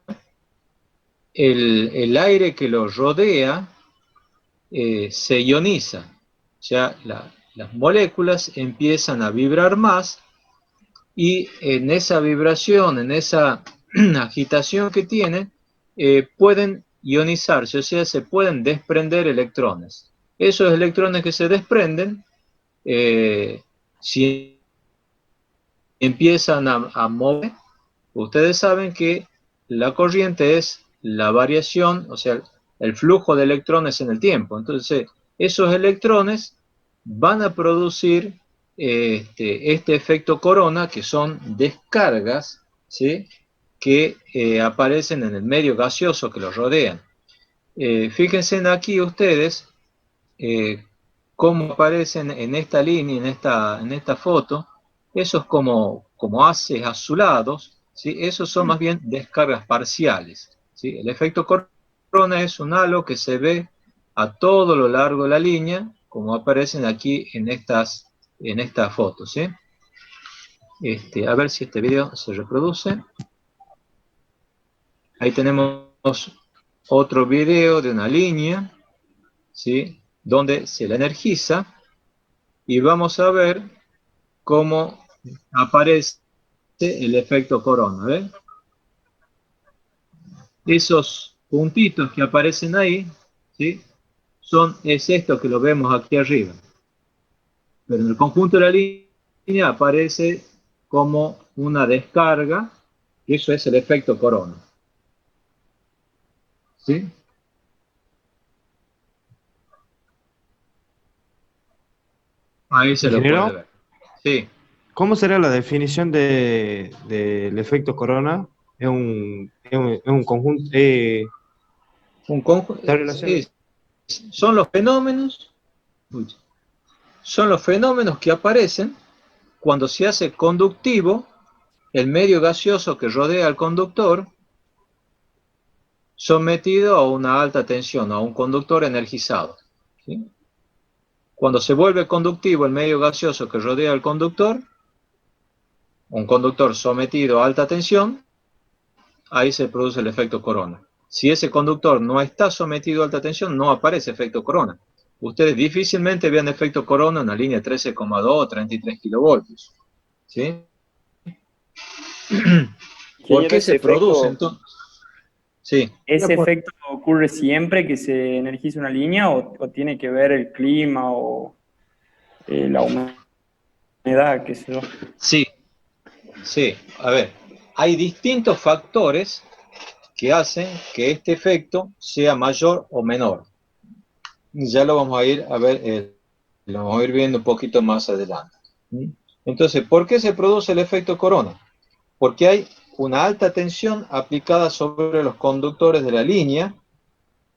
el aire que lo rodea se ioniza. O sea, las moléculas empiezan a vibrar más y en esa vibración, en esa agitación que tiene, pueden ionizarse, o sea, se pueden desprender electrones. Esos electrones que se desprenden, si empiezan a mover, ustedes saben que la corriente es la variación, o sea, el flujo de electrones en el tiempo. Entonces, esos electrones van a producir este efecto corona, que son descargas, ¿sí?, que aparecen en el medio gaseoso que los rodean. Fíjense aquí ustedes cómo aparecen en esta línea, en esta foto, esos como haces azulados, ¿sí? Esos son más bien descargas parciales, ¿sí? El efecto corona es un halo que se ve a todo lo largo de la línea, como aparecen aquí en estas fotos, ¿sí? A ver si este video se reproduce. Ahí tenemos otro video de una línea, ¿sí?, donde se la energiza, y vamos a ver cómo aparece el efecto corona. ¿Ven? Esos puntitos que aparecen ahí, ¿sí?, es esto que lo vemos aquí arriba. Pero en el conjunto de la línea aparece como una descarga, y eso es el efecto corona. ¿Sí? Ahí se lo puede ver. Sí. ¿Cómo será la definición del efecto corona? Es un conjunto. Sí, son los fenómenos que aparecen cuando se hace conductivo el medio gaseoso que rodea al conductor, sometido a una alta tensión, a un conductor energizado. ¿Sí? Cuando se vuelve conductivo el medio gaseoso que rodea al conductor, un conductor sometido a alta tensión, ahí se produce el efecto corona. Si ese conductor no está sometido a alta tensión, no aparece efecto corona. Ustedes difícilmente vean efecto corona en una línea 13,2 o 33 kilovoltios. ¿Sí? ¿Por qué se produce entonces? Sí. ¿Ese efecto ocurre siempre que se energiza una línea o tiene que ver el clima o la humedad, qué sé yo? Sí, a ver, hay distintos factores que hacen que este efecto sea mayor o menor. Ya lo vamos a ir a ver, lo vamos a ir viendo un poquito más adelante. Entonces, ¿por qué se produce el efecto corona? Porque hay una alta tensión aplicada sobre los conductores de la línea.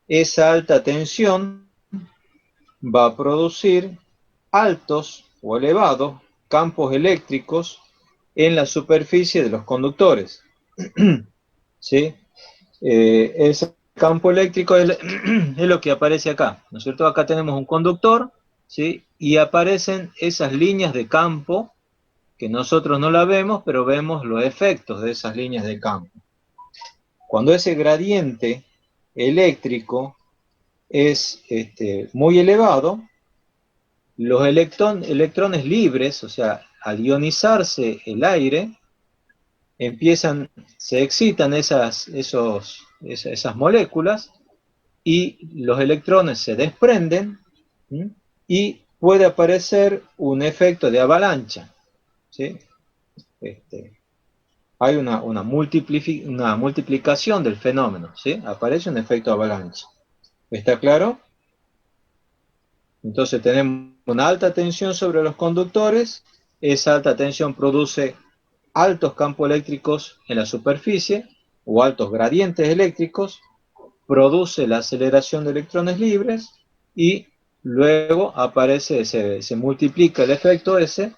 Esa alta tensión va a producir altos o elevados campos eléctricos en la superficie de los conductores. ¿Sí? Ese campo eléctrico es lo que aparece acá, ¿no es cierto? Acá tenemos un conductor ¿sí? Y aparecen esas líneas de campo que nosotros no la vemos, pero vemos los efectos de esas líneas de campo. Cuando ese gradiente eléctrico es muy elevado, los electrones libres, o sea, al ionizarse el aire, se excitan esas moléculas y los electrones se desprenden, ¿sí? Y puede aparecer un efecto de avalancha, ¿sí? Hay una multiplicación del fenómeno, ¿sí? Aparece un efecto avalancha. ¿Está claro? Entonces tenemos una alta tensión sobre los conductores, esa alta tensión produce altos campos eléctricos en la superficie o altos gradientes eléctricos, produce la aceleración de electrones libres y luego aparece, se multiplica el efecto ese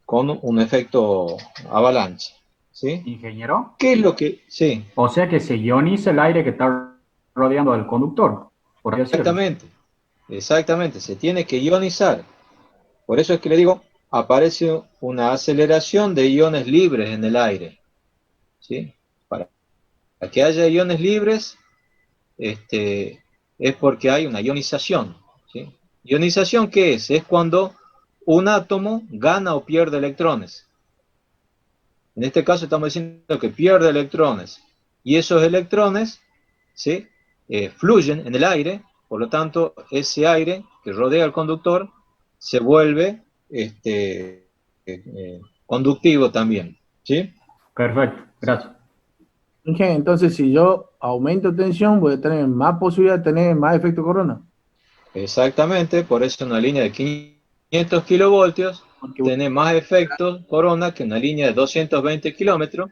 con un efecto avalancha. ¿Sí? ¿Ingeniero? ¿Qué es lo que...? Sí. O sea que se ioniza el aire que está rodeando al conductor. Por así decirlo. Exactamente. Exactamente, se tiene que ionizar. Por eso es que le digo, aparece una aceleración de iones libres en el aire. ¿Sí? Para que haya iones libres, es porque hay una ionización. ¿Sí? ¿Ionización qué es? Es cuando un átomo gana o pierde electrones. En este caso estamos diciendo que pierde electrones. Y esos electrones, ¿sí? Fluyen en el aire, por lo tanto, ese aire que rodea al conductor se vuelve conductivo también. ¿Sí? Perfecto, gracias. Entonces, si yo aumento tensión, voy a tener más posibilidad de tener más efecto corona. Exactamente, por eso una línea de 500 kilovoltios tiene más efectos corona que una línea de 220 kilovoltios,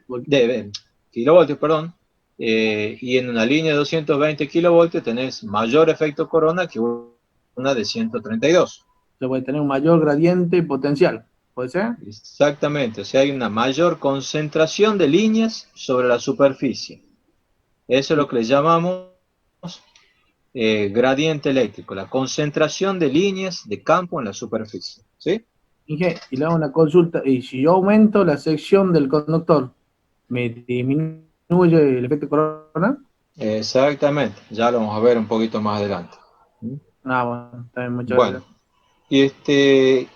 perdón. Y en una línea de 220 kilovoltios tenés mayor efecto corona que una de 132. Yo voy a tener un mayor gradiente potencial, ¿puede ser? Exactamente, o sea, hay una mayor concentración de líneas sobre la superficie. Eso es lo que le llamamos gradiente eléctrico, la concentración de líneas de campo en la superficie. ¿Sí? Y le hago una consulta, y si yo aumento la sección del conductor, ¿me disminuye el efecto corona? Exactamente, ya lo vamos a ver un poquito más adelante. Bueno, está bien, muchas Bueno, gracias.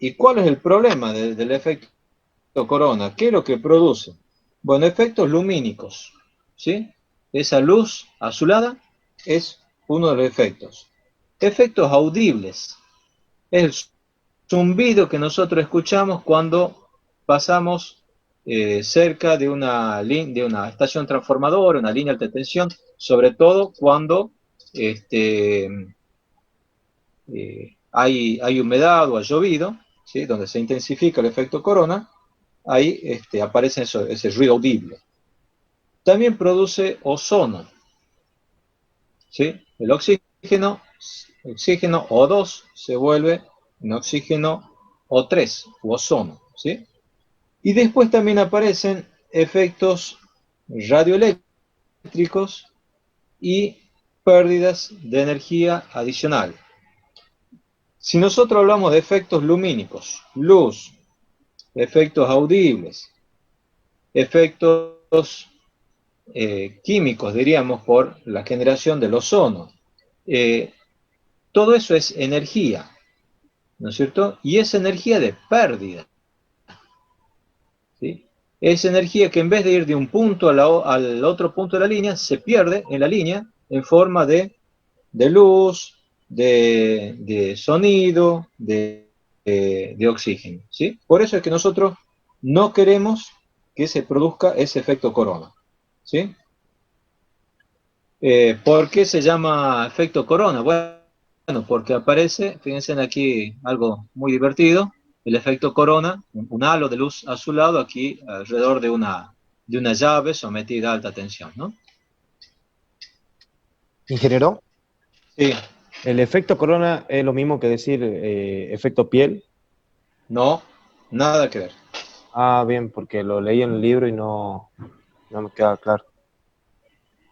¿Y cuál es el problema del efecto corona? ¿Qué es lo que produce? Bueno, efectos lumínicos, ¿sí? Esa luz azulada es uno de los efectos. Efectos audibles, es el zumbido que nosotros escuchamos cuando pasamos cerca de una estación transformadora, una línea de alta tensión, sobre todo cuando hay humedad o ha llovido, ¿sí? Donde se intensifica el efecto corona, ahí aparece ese ruido audible. También produce ozono, ¿sí? El oxígeno O2 se vuelve en oxígeno O3, u ozono, ¿sí? Y después también aparecen efectos radioeléctricos y pérdidas de energía adicional. Si nosotros hablamos de efectos lumínicos, luz, efectos audibles, efectos químicos, diríamos, por la generación del ozono, todo eso es energía, ¿no es cierto? Y es energía de pérdida, ¿sí? Es energía que en vez de ir de un punto al otro punto de la línea, se pierde en la línea en forma de luz, de sonido, de oxígeno, ¿sí? Por eso es que nosotros no queremos que se produzca ese efecto corona, ¿sí? ¿Por qué se llama efecto corona? Bueno, porque aparece, fíjense aquí algo muy divertido, el efecto corona, un halo de luz azulado aquí alrededor de una llave sometida a alta tensión, ¿no? ¿Ingeniero? Sí. ¿El efecto corona es lo mismo que decir efecto piel? No, nada que ver. Ah, bien, porque lo leí en el libro y no me queda claro.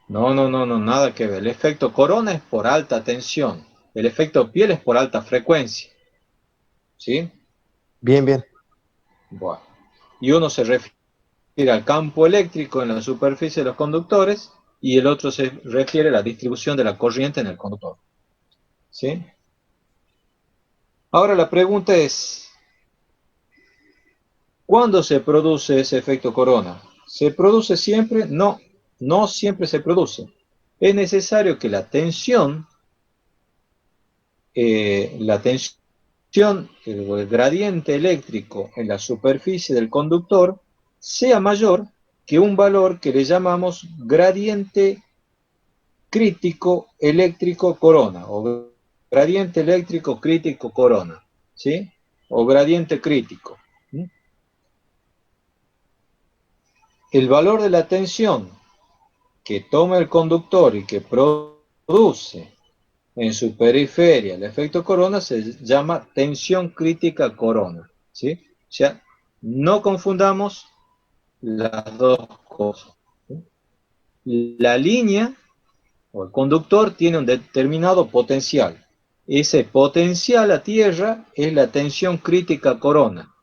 No, nada que ver. El efecto corona es por alta tensión. el efecto piel es por alta frecuencia. ¿Sí? Bien, bien. Bueno. Y uno se refiere al campo eléctrico en la superficie de los conductores y el otro se refiere a la distribución de la corriente en el conductor. ¿Sí? Ahora la pregunta es, ¿cuándo se produce ese efecto corona? ¿Se produce siempre? No, no siempre se produce. Es necesario que la tensión, el gradiente eléctrico en la superficie del conductor sea mayor que un valor que le llamamos gradiente crítico eléctrico corona, o gradiente eléctrico crítico corona, ¿sí? O gradiente crítico. El valor de la tensión que toma el conductor y que produce en su periferia el efecto corona se llama tensión crítica corona, ¿sí? O sea, no confundamos las dos cosas, ¿sí? La línea o el conductor tiene un determinado potencial. Ese potencial a tierra es la tensión crítica corona.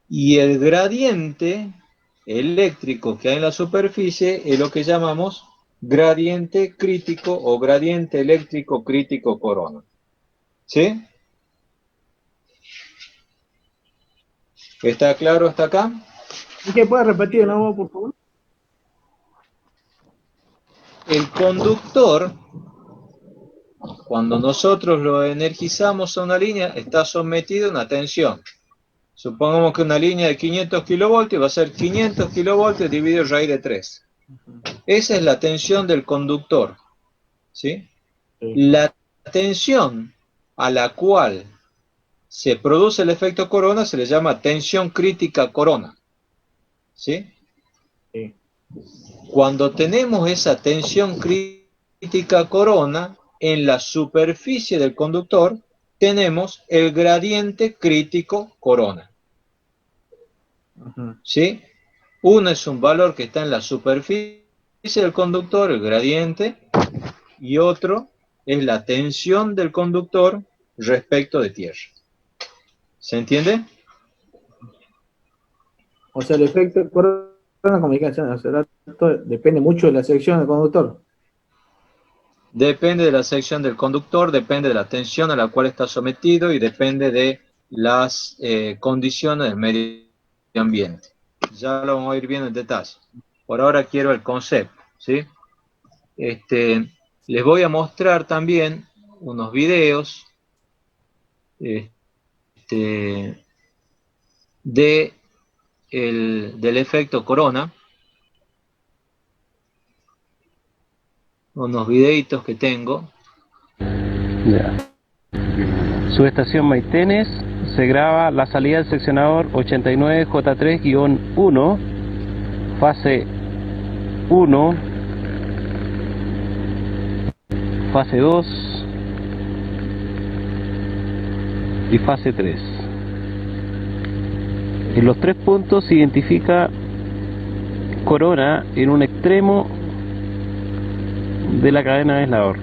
Y el gradiente eléctrico que hay en la superficie es lo que llamamos gradiente crítico o gradiente eléctrico crítico corona. ¿Sí? ¿Está claro hasta acá? ¿Y qué puede repetir de nuevo, por favor? El conductor, cuando nosotros lo energizamos a una línea, está sometido a una tensión. Supongamos que una línea de 500 kilovoltios va a ser 500 kilovoltios dividido raíz de 3. Esa es la tensión del conductor, ¿sí? La tensión a la cual se produce el efecto corona se le llama tensión crítica corona, ¿sí? Sí. Cuando tenemos esa tensión crítica corona, en la superficie del conductor tenemos el gradiente crítico corona. ¿Sí? Uno es un valor que está en la superficie del conductor, el gradiente, y otro es la tensión del conductor respecto de tierra. ¿Se entiende? O sea, el efecto corona, como dije hace rato, depende mucho de la sección del conductor. Depende de la sección del conductor, depende de la tensión a la cual está sometido y depende de las condiciones del medio ambiente. Ya lo vamos a ir viendo en detalle. Por ahora quiero el concepto, ¿sí? Les voy a mostrar también unos videos del efecto corona. Unos videitos que tengo. Ya. Subestación Maitenes, se graba la salida del seccionador 89J3-1, fase 1, fase 2 y fase 3. En los 3 puntos se identifica corona en un extremo de la cadena de aislador.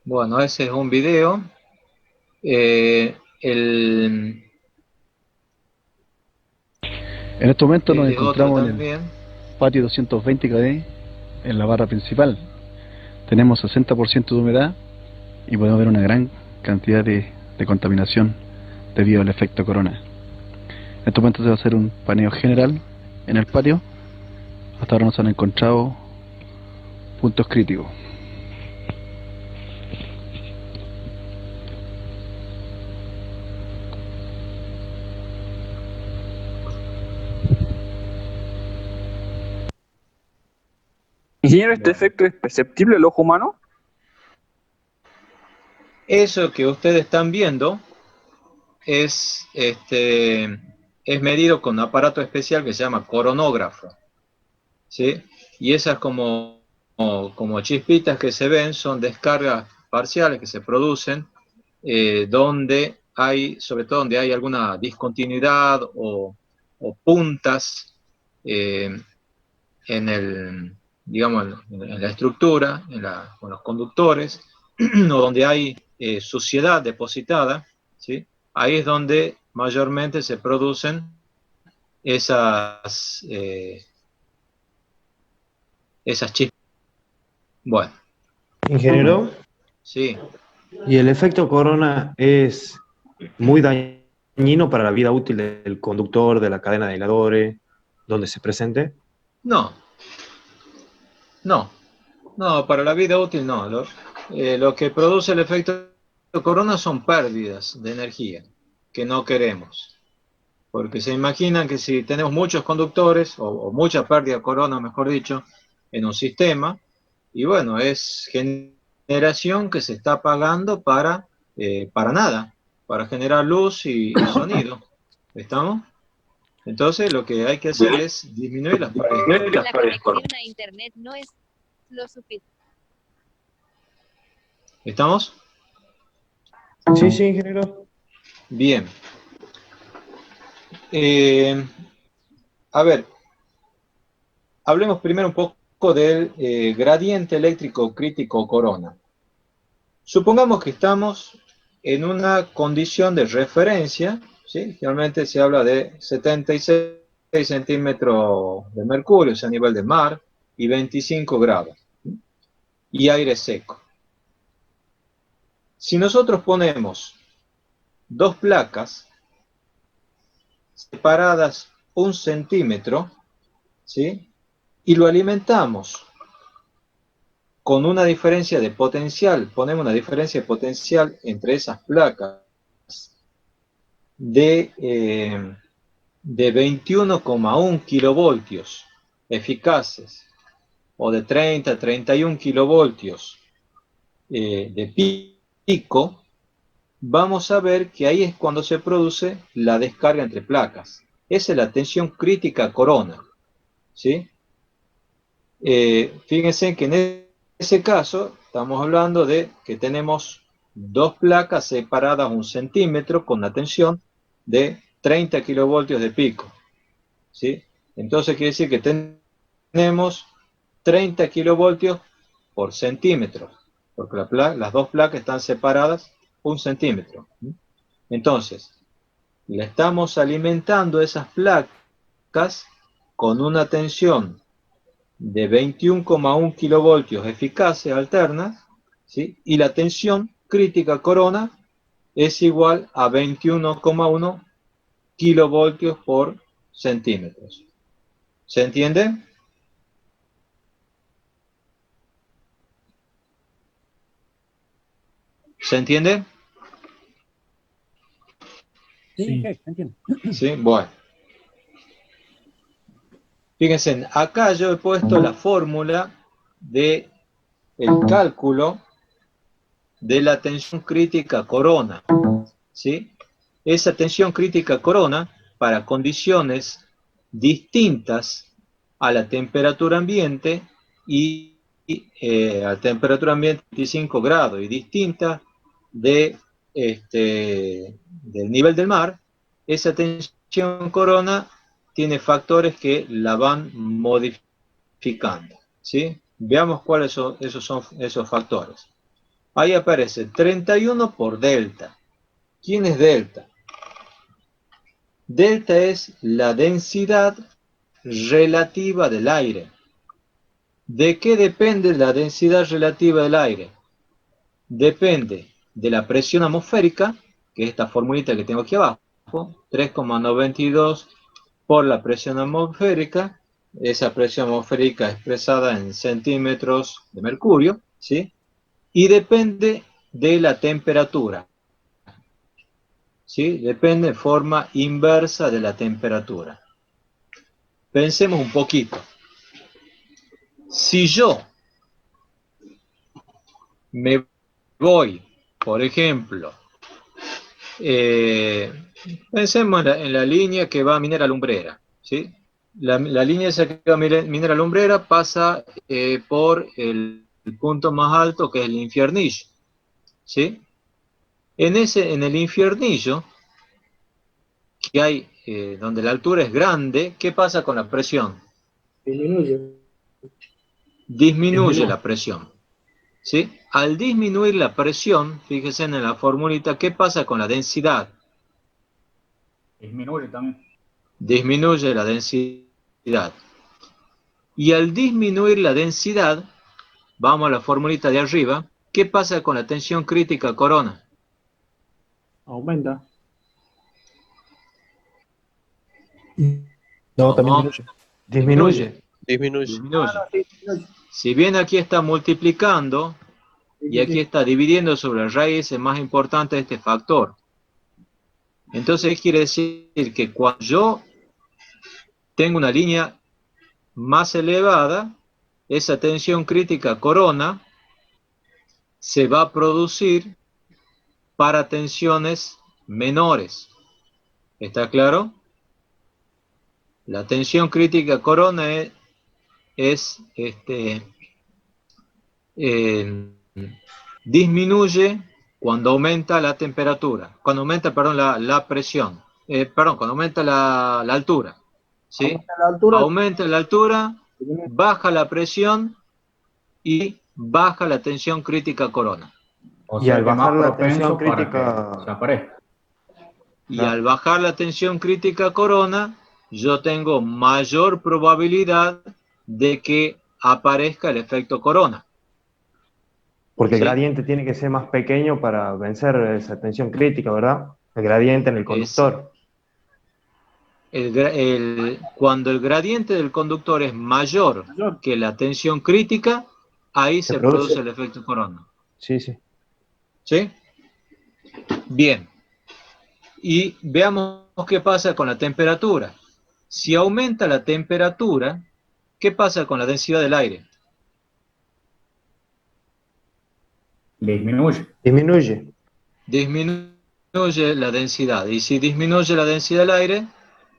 Bueno, ese es un video. En este momento nos encontramos en el patio 220 kV, en la barra principal. Tenemos 60% de humedad y podemos ver una gran cantidad de contaminación debido al efecto corona. En este momento se va a hacer un paneo general en el patio. Hasta ahora no se han encontrado puntos críticos. Ingeniero, ¿este efecto es perceptible al ojo humano? Eso que ustedes están viendo es medido con un aparato especial que se llama coronógrafo, ¿sí? Y esas como chispitas que se ven son descargas parciales que se producen donde hay, sobre todo donde hay alguna discontinuidad o puntas en el, digamos, en la estructura, con los conductores, o donde hay suciedad depositada, ¿sí? Ahí es donde mayormente se producen esas chispas. Bueno. Ingeniero. Sí. ¿Y el efecto corona es muy dañino para la vida útil del conductor, de la cadena de aisladores, donde se presente? No, para la vida útil no. Lo que produce el efecto corona son pérdidas de energía que no queremos. Porque se imaginan que si tenemos muchos conductores, o mucha pérdida de corona, mejor dicho, en un sistema, y bueno, es generación que se está apagando para nada, para generar luz y sonido. ¿Estamos? Entonces lo que hay que hacer es disminuir las pérdidas. La conexión a internet no es lo suficiente. ¿Estamos? Sí, ingeniero. Bien. A ver, hablemos primero un poco del gradiente eléctrico crítico corona. Supongamos que estamos en una condición de referencia, ¿sí? Generalmente se habla de 76 centímetros de mercurio, o sea, a nivel de mar, y 25 grados, ¿sí? Y aire seco. Si nosotros ponemos dos placas separadas 1 centímetro, ¿sí? Y lo alimentamos con una diferencia de potencial, ponemos una diferencia de potencial entre esas placas de 21,1 kilovoltios eficaces, o de 30 a 31 kilovoltios de pico, vamos a ver que ahí es cuando se produce la descarga entre placas. Esa es la tensión crítica corona, ¿sí? Fíjense que en ese caso estamos hablando de que tenemos dos placas separadas 1 centímetro con una tensión de 30 kilovoltios de pico, ¿sí? Entonces quiere decir que tenemos 30 kilovoltios por centímetro, porque las dos placas están separadas 1 centímetro. Entonces, le estamos alimentando esas placas con una tensión de 21,1 kilovoltios eficaces alternas, ¿sí? Y la tensión crítica corona es igual a 21,1 kilovoltios por centímetros. ¿Se entiende? ¿Se entiende? Sí, se entiende. Sí, bueno. Fíjense, acá yo he puesto la fórmula de el cálculo de la tensión crítica corona, ¿sí? Esa tensión crítica corona, para condiciones distintas a la temperatura ambiente y a temperatura ambiente 25 grados y distinta del nivel del mar, esa tensión corona tiene factores que la van modificando, ¿sí? Veamos cuáles son esos factores. Ahí aparece 31 por delta. ¿Quién es delta? Delta es la densidad relativa del aire. ¿De qué depende la densidad relativa del aire? Depende de la presión atmosférica, que es esta formulita que tengo aquí abajo, 3,92 por la presión atmosférica, esa presión atmosférica expresada en centímetros de mercurio, ¿sí? Y depende de la temperatura, ¿sí? Depende de forma inversa de la temperatura. Pensemos un poquito. Si yo me voy, por ejemplo, pensemos en la línea que va a Minera Lumbrera, ¿sí? La línea esa que va a Minera Lumbrera pasa por el punto más alto, que es el Infiernillo, ¿sí? En el infiernillo, que hay, donde la altura es grande, ¿qué pasa con la presión? Disminuye la presión. ¿Sí? Al disminuir la presión, fíjense en la formulita, ¿qué pasa con la densidad? Disminuye también. Disminuye la densidad. Y al disminuir la densidad, vamos a la formulita de arriba, ¿qué pasa con la tensión crítica corona? Aumenta. No, también disminuye. Disminuye. Si bien aquí está multiplicando y aquí está dividiendo sobre la raíz más importante de este factor. Entonces quiere decir que cuando yo tengo una línea más elevada, esa tensión crítica corona se va a producir para tensiones menores. ¿Está claro? La tensión crítica corona disminuye cuando aumenta la temperatura, cuando aumenta, perdón, la presión, cuando aumenta la altura. ¿Sí? Aumenta la altura, baja la presión y baja la tensión crítica corona. O sea, y al bajar la tensión crítica desaparezca. Y al bajar la tensión crítica corona, yo tengo mayor probabilidad de que aparezca el efecto corona. Porque el gradiente tiene que ser más pequeño para vencer esa tensión crítica, ¿verdad? El gradiente en el conductor. Cuando el gradiente del conductor es mayor que la tensión crítica, ahí se produce el efecto corona. Sí, sí. ¿Sí? Bien. Y veamos qué pasa con la temperatura. Si aumenta la temperatura, ¿qué pasa con la densidad del aire? Disminuye. Disminuye la densidad. Y si disminuye la densidad del aire,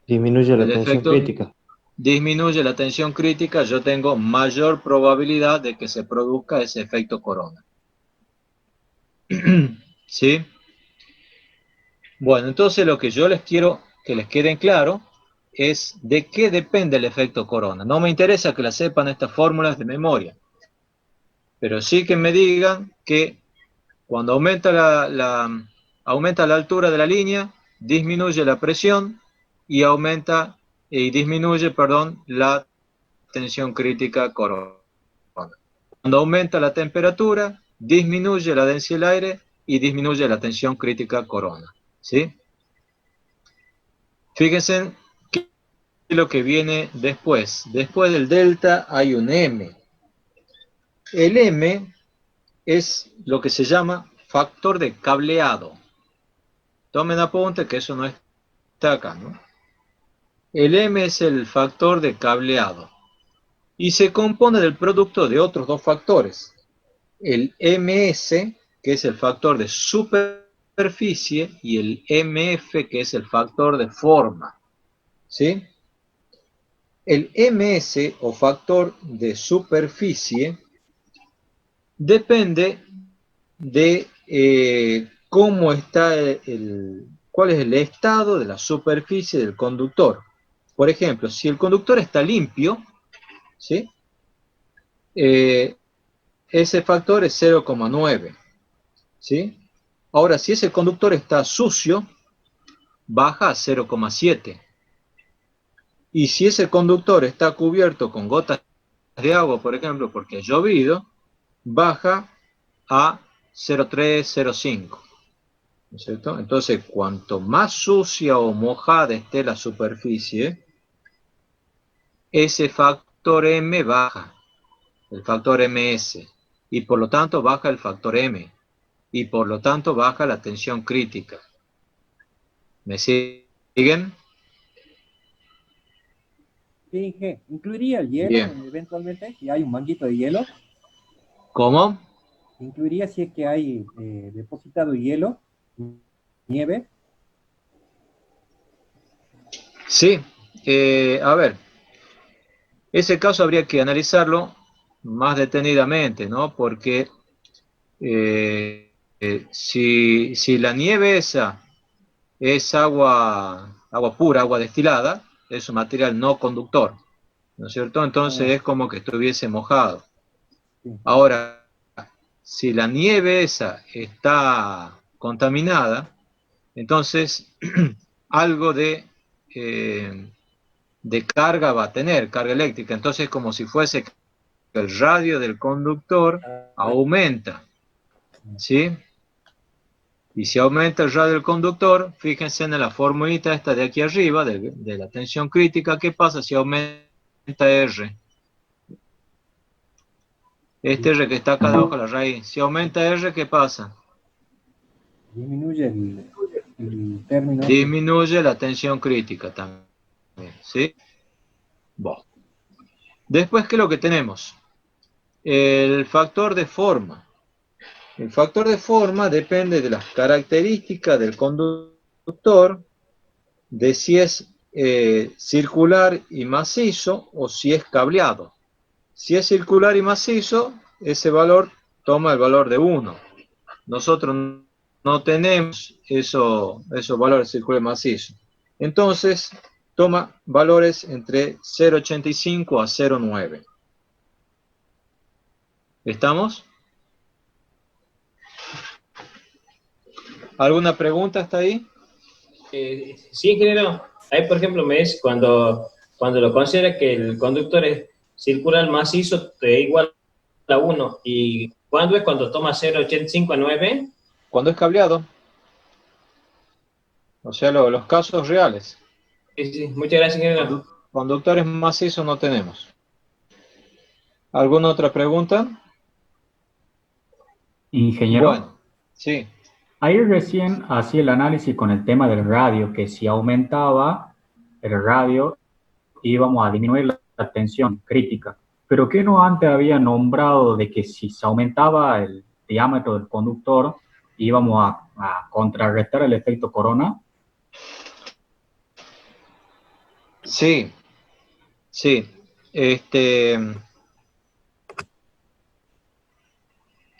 disminuye la tensión crítica. Disminuye la tensión crítica, yo tengo mayor probabilidad de que se produzca ese efecto corona. ¿Sí? Bueno, entonces lo que yo les quiero que les quede claro es de qué depende el efecto corona. No me interesa que la sepan estas fórmulas de memoria, pero sí que me digan que cuando aumenta aumenta la altura de la línea, disminuye la presión y disminuye, la tensión crítica corona. Cuando aumenta la temperatura, disminuye la densidad del aire y disminuye la tensión crítica corona. ¿Sí? Fíjense qué es lo que viene después. Después del delta hay un M. El M es lo que se llama factor de cableado. Tomen apunte que eso no está acá, ¿no? El M es el factor de cableado y se compone del producto de otros dos factores. El MS, que es el factor de superficie, y el MF, que es el factor de forma. ¿Sí? El MS, o factor de superficie, depende de cómo está cuál es el estado de la superficie del conductor. Por ejemplo, si el conductor está limpio, ¿sí? Ese factor es 0,9. ¿Sí? Ahora, si ese conductor está sucio, baja a 0,7. Y si ese conductor está cubierto con gotas de agua, por ejemplo, porque ha llovido, baja a 0,3, 0,5. ¿No es cierto? Entonces, cuanto más sucia o mojada esté la superficie, ese factor M baja, el factor MS, y por lo tanto baja el factor M, y por lo tanto baja la tensión crítica. ¿Me siguen? Sí, ¿incluiría el hielo eventualmente? Si hay un manguito de hielo. ¿Cómo? ¿Incluiría si es que hay depositado hielo, nieve? Sí, a ver, ese caso habría que analizarlo más detenidamente, ¿no? Porque si la nieve esa es agua pura, agua destilada, es un material no conductor, ¿no es cierto? Entonces es como que estuviese mojado. Ahora, si la nieve esa está contaminada, entonces algo de carga va a tener, carga eléctrica. Entonces es como si fuese que el radio del conductor aumenta, ¿sí? Y si aumenta el radio del conductor, fíjense en la formulita esta de aquí arriba, de la tensión crítica, ¿qué pasa si aumenta R? Este R que está acá debajo de la raíz, si aumenta R, ¿qué pasa? Disminuye el término. Disminuye la tensión crítica también, ¿sí? Bueno. Después, ¿qué es lo que tenemos? El factor de forma. El factor de forma depende de las características del conductor, de si es circular y macizo o si es cableado. Si es circular y macizo, ese valor toma el valor de 1. Nosotros no tenemos esos valores circular y macizo. Entonces, toma valores entre 0,85 a 0,9. ¿Estamos? ¿Alguna pregunta hasta ahí? Sí, ingeniero. Ahí, por ejemplo, me es cuando lo considera que el conductor es circular macizo es igual a 1. ¿Y cuándo es cuando toma 0,85 a 9? Cuando es cableado. O sea, los casos reales. Sí. Muchas gracias, ingeniero. Conductores macizos no tenemos. ¿Alguna otra pregunta? Ingeniero. Bueno, sí. Ahí recién hacía el análisis con el tema del radio, que si aumentaba el radio íbamos a disminuir la tensión crítica. Pero ¿qué no antes había nombrado de que si se aumentaba el diámetro del conductor íbamos a contrarrestar el efecto corona? Sí.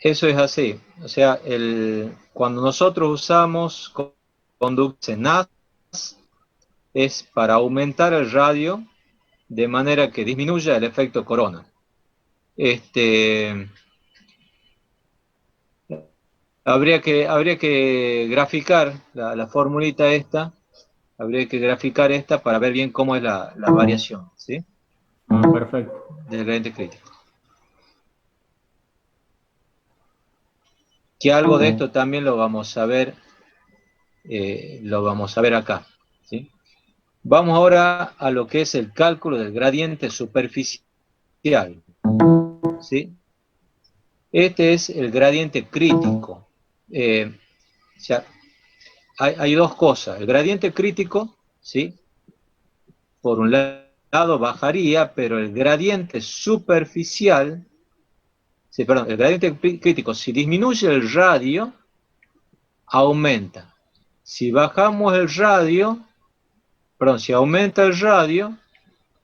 Eso es así. O sea, cuando nosotros usamos conductos NAS, es para aumentar el radio de manera que disminuya el efecto corona. Habría que graficar la formulita esta. Habría que graficar esta para ver bien cómo es la variación, ¿sí? Perfecto. Del gradiente crítico. Que algo de esto también lo vamos a ver acá, ¿sí? Vamos ahora a lo que es el cálculo del gradiente superficial, ¿sí? Este es el gradiente crítico. O sea, hay dos cosas. El gradiente crítico, ¿sí? Por un lado bajaría, pero el gradiente superficial, sí, perdón, el gradiente crítico, si disminuye el radio, aumenta. Si bajamos el radio, perdón, si aumenta el radio,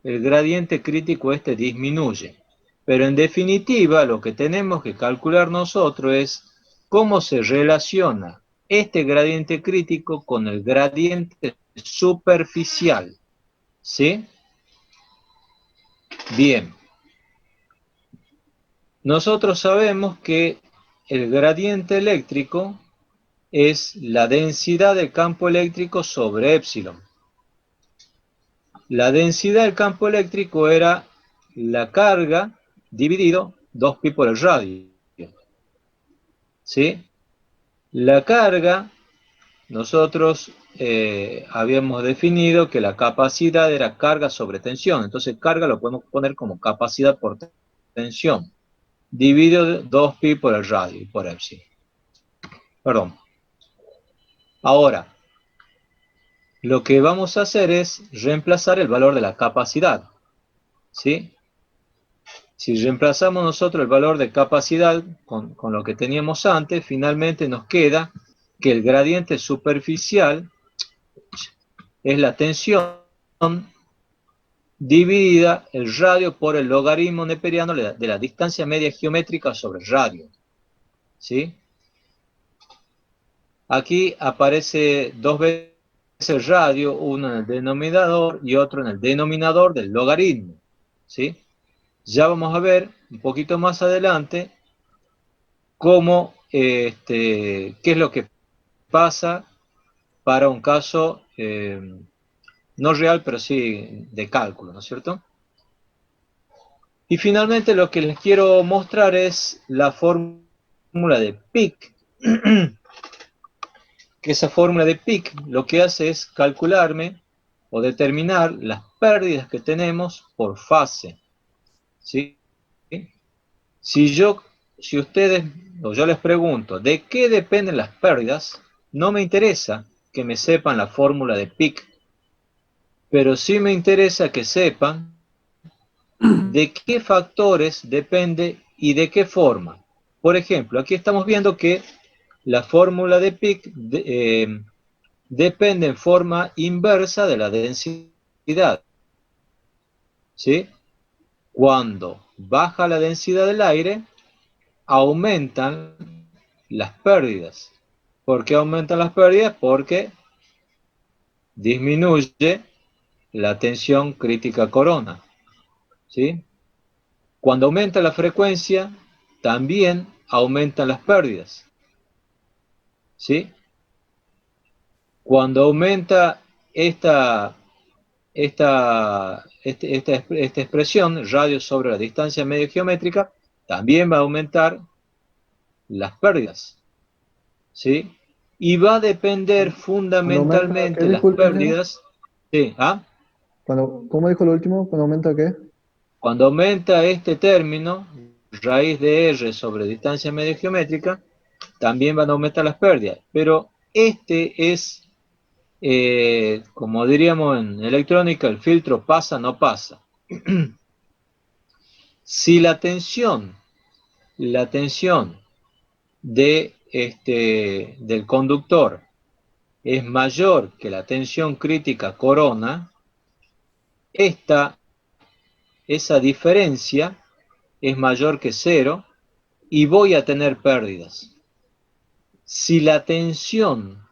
el gradiente crítico disminuye. Pero en definitiva, lo que tenemos que calcular nosotros es cómo se relaciona este gradiente crítico con el gradiente superficial. ¿Sí? Bien. Nosotros sabemos que el gradiente eléctrico es la densidad del campo eléctrico sobre épsilon. La densidad del campo eléctrico era la carga dividido 2pi por el radio. ¿Sí? La carga, nosotros habíamos definido que la capacidad era carga sobre tensión. Entonces carga lo podemos poner como capacidad por tensión. Dividido 2pi por el radio, por epsilon. Perdón. Ahora, lo que vamos a hacer es reemplazar el valor de la capacidad. ¿Sí? Si reemplazamos nosotros el valor de capacidad con lo que teníamos antes, finalmente nos queda que el gradiente superficial es la tensión dividida el radio por el logaritmo neperiano de la distancia media geométrica sobre el radio. ¿Sí? aquí aparece dos veces radio, uno en el denominador y otro en el denominador del logaritmo, ¿sí? Ya vamos a ver un poquito más adelante cómo, qué es lo que pasa para un caso no real, pero sí de cálculo, ¿no es cierto? Y finalmente lo que les quiero mostrar es la fórmula de Peak, que esa fórmula de Peak lo que hace es calcularme o determinar las pérdidas que tenemos por fase, ¿sí? Si ustedes, o yo les pregunto, ¿de qué dependen las pérdidas? No me interesa que me sepan la fórmula de Peak, pero sí me interesa que sepan de qué factores depende y de qué forma. Por ejemplo, aquí estamos viendo que la fórmula de Peak depende en forma inversa de la densidad, ¿sí? Cuando baja la densidad del aire, aumentan las pérdidas. ¿Por qué aumentan las pérdidas? Porque disminuye la tensión crítica corona, ¿sí? Cuando aumenta la frecuencia, también aumentan las pérdidas, ¿sí? Cuando aumenta esta expresión, radio sobre la distancia media geométrica, también va a aumentar las pérdidas, ¿sí? Y va a depender fundamentalmente las pérdidas. Sí, ¿ah? ¿Cómo dijo lo último? ¿Cuándo aumenta qué? Cuando aumenta este término, raíz de R sobre distancia media geométrica, también van a aumentar las pérdidas. Pero este es, como diríamos en electrónica, el filtro pasa, no pasa. Si la tensión del conductor es mayor que la tensión crítica corona, esa diferencia es mayor que 0 y voy a tener pérdidas. Si la tensión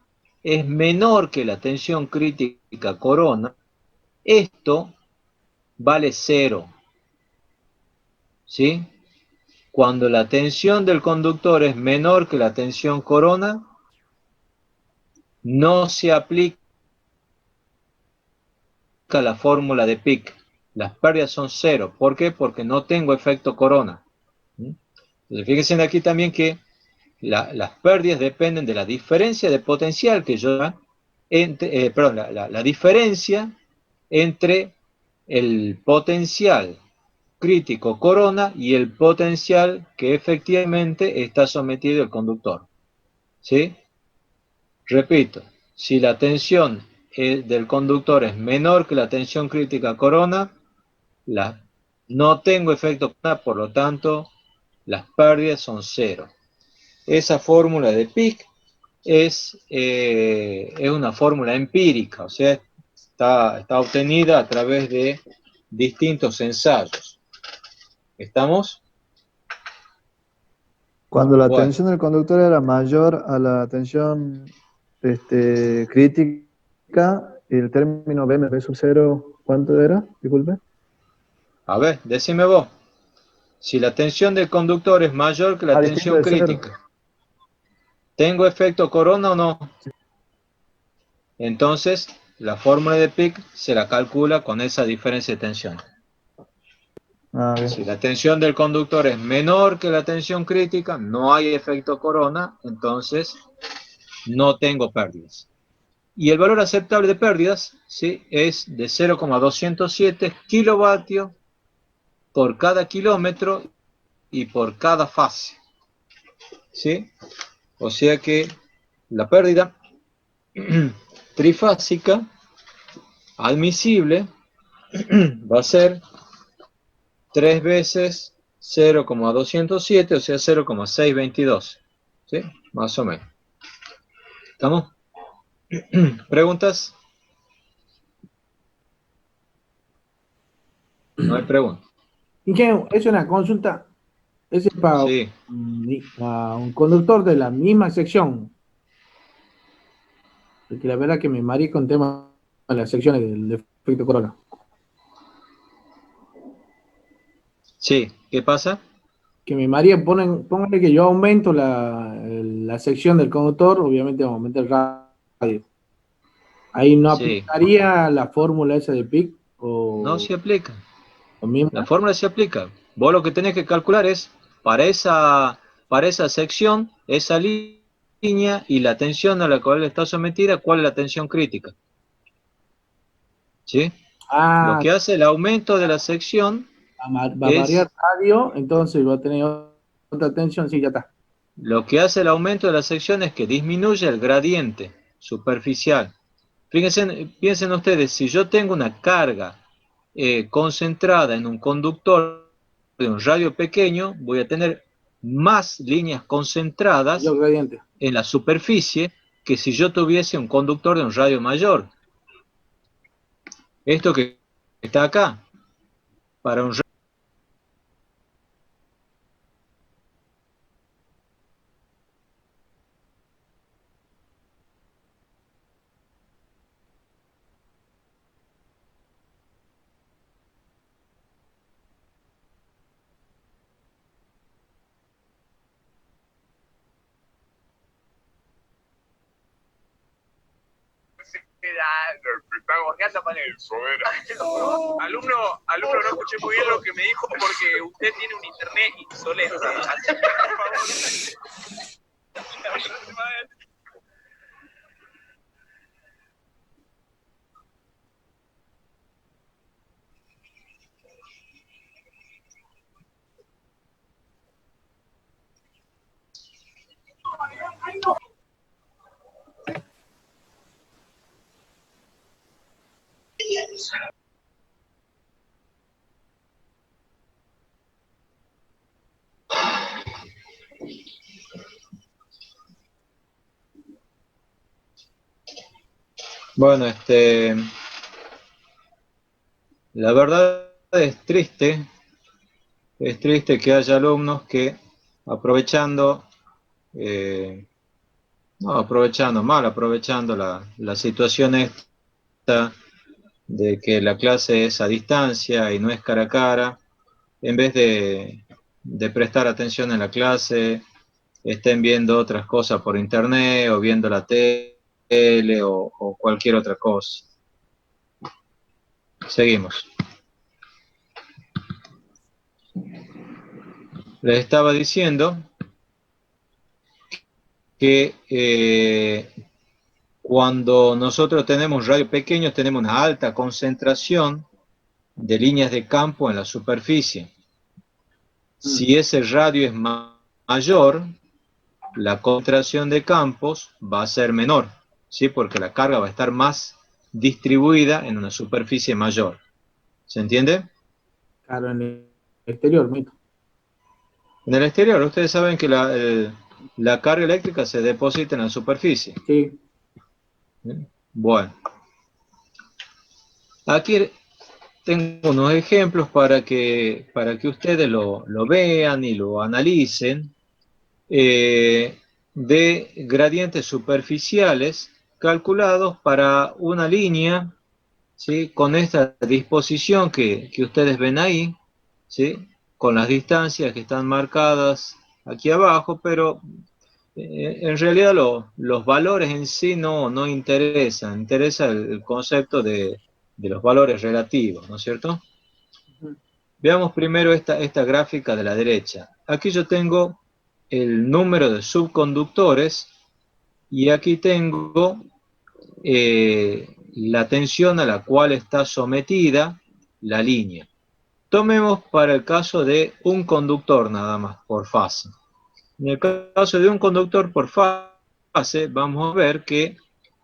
es menor que la tensión crítica corona, esto vale 0, ¿sí? Cuando la tensión del conductor es menor que la tensión corona, no se aplica la fórmula de Peak. Las pérdidas son 0. ¿Por qué? Porque no tengo efecto corona. Entonces, fíjense aquí también que las pérdidas dependen de la diferencia de potencial que yo la diferencia entre el potencial crítico corona y el potencial que efectivamente está sometido el conductor, ¿sí? Repito, si la tensión del conductor es menor que la tensión crítica corona, no tengo efecto corona, por lo tanto, las pérdidas son 0. Esa fórmula de Peak es una fórmula empírica, o sea, está obtenida a través de distintos ensayos. ¿Estamos? Cuando la tensión del conductor era mayor a la tensión crítica, el término BMP sub 0, ¿cuánto era? Disculpe. A ver, decime vos. Si la tensión del conductor es mayor que la tensión crítica, ¿tengo efecto corona o no? Entonces, la fórmula de Peak se la calcula con esa diferencia de tensión. Si la tensión del conductor es menor que la tensión crítica, no hay efecto corona, entonces no tengo pérdidas. Y el valor aceptable de pérdidas, ¿sí?, es de 0,207 kilovatios por cada kilómetro y por cada fase, ¿sí? O sea que la pérdida trifásica admisible va a ser 3 veces 0,207, o sea 0,622, ¿sí? Más o menos. ¿Estamos? ¿Preguntas? No hay preguntas. Ingeniero, es una consulta. Es para un conductor de la misma sección. Porque la verdad que me mareé con temas de las secciones del efecto corona. Sí, ¿qué pasa? Que me mareé, pónganle que yo aumento la sección del conductor, obviamente vamos a aumentar el radio. Ahí no Sí. aplicaría la fórmula esa de PIC o No se aplica. lo mismo. La fórmula se aplica. Vos lo que tenés que calcular es para esa sección, esa línea y la tensión a la cual está sometida, cuál es la tensión crítica. ¿Sí? Lo que hace el aumento de la sección va a variar radio, entonces va a tener otra tensión, sí, ya está. Lo que hace el aumento de la sección es que disminuye el gradiente superficial. Fíjense, piensen ustedes, si yo tengo una carga concentrada en un conductor de un radio pequeño, voy a tener más líneas concentradas en la superficie que si yo tuviese un conductor de un radio mayor. Esto que está acá, para un radio. ¿Qué anda para eso? Alumno, no escuché muy bien lo que me dijo porque usted tiene un internet insolente. Así que, por favor. Bueno, la verdad es triste que haya alumnos que aprovechando la situación esta de que la clase es a distancia y no es cara a cara, en vez de prestar atención en la clase, estén viendo otras cosas por internet o viendo la tele o cualquier otra cosa. Seguimos. Les estaba diciendo que cuando nosotros tenemos radios pequeños tenemos una alta concentración de líneas de campo en la superficie. Si ese radio es mayor, la concentración de campos va a ser menor, ¿sí? Porque la carga va a estar más distribuida en una superficie mayor. ¿Se entiende? Claro, en el exterior, mito. En el exterior, ustedes saben que la carga eléctrica se deposita en la superficie. Sí. Bueno. Aquí tengo unos ejemplos para que ustedes lo vean y lo analicen, de gradientes superficiales calculados para una línea, ¿sí? Con esta disposición que ustedes ven ahí, ¿sí? Con las distancias que están marcadas aquí abajo, pero en realidad los valores en sí no interesan, interesa el concepto de los valores relativos, ¿no es cierto? Veamos primero esta gráfica de la derecha. Aquí yo tengo el número de subconductores y aquí tengo la tensión a la cual está sometida la línea. Tomemos para el caso de un conductor nada más por fase. En el caso de un conductor por fase vamos a ver que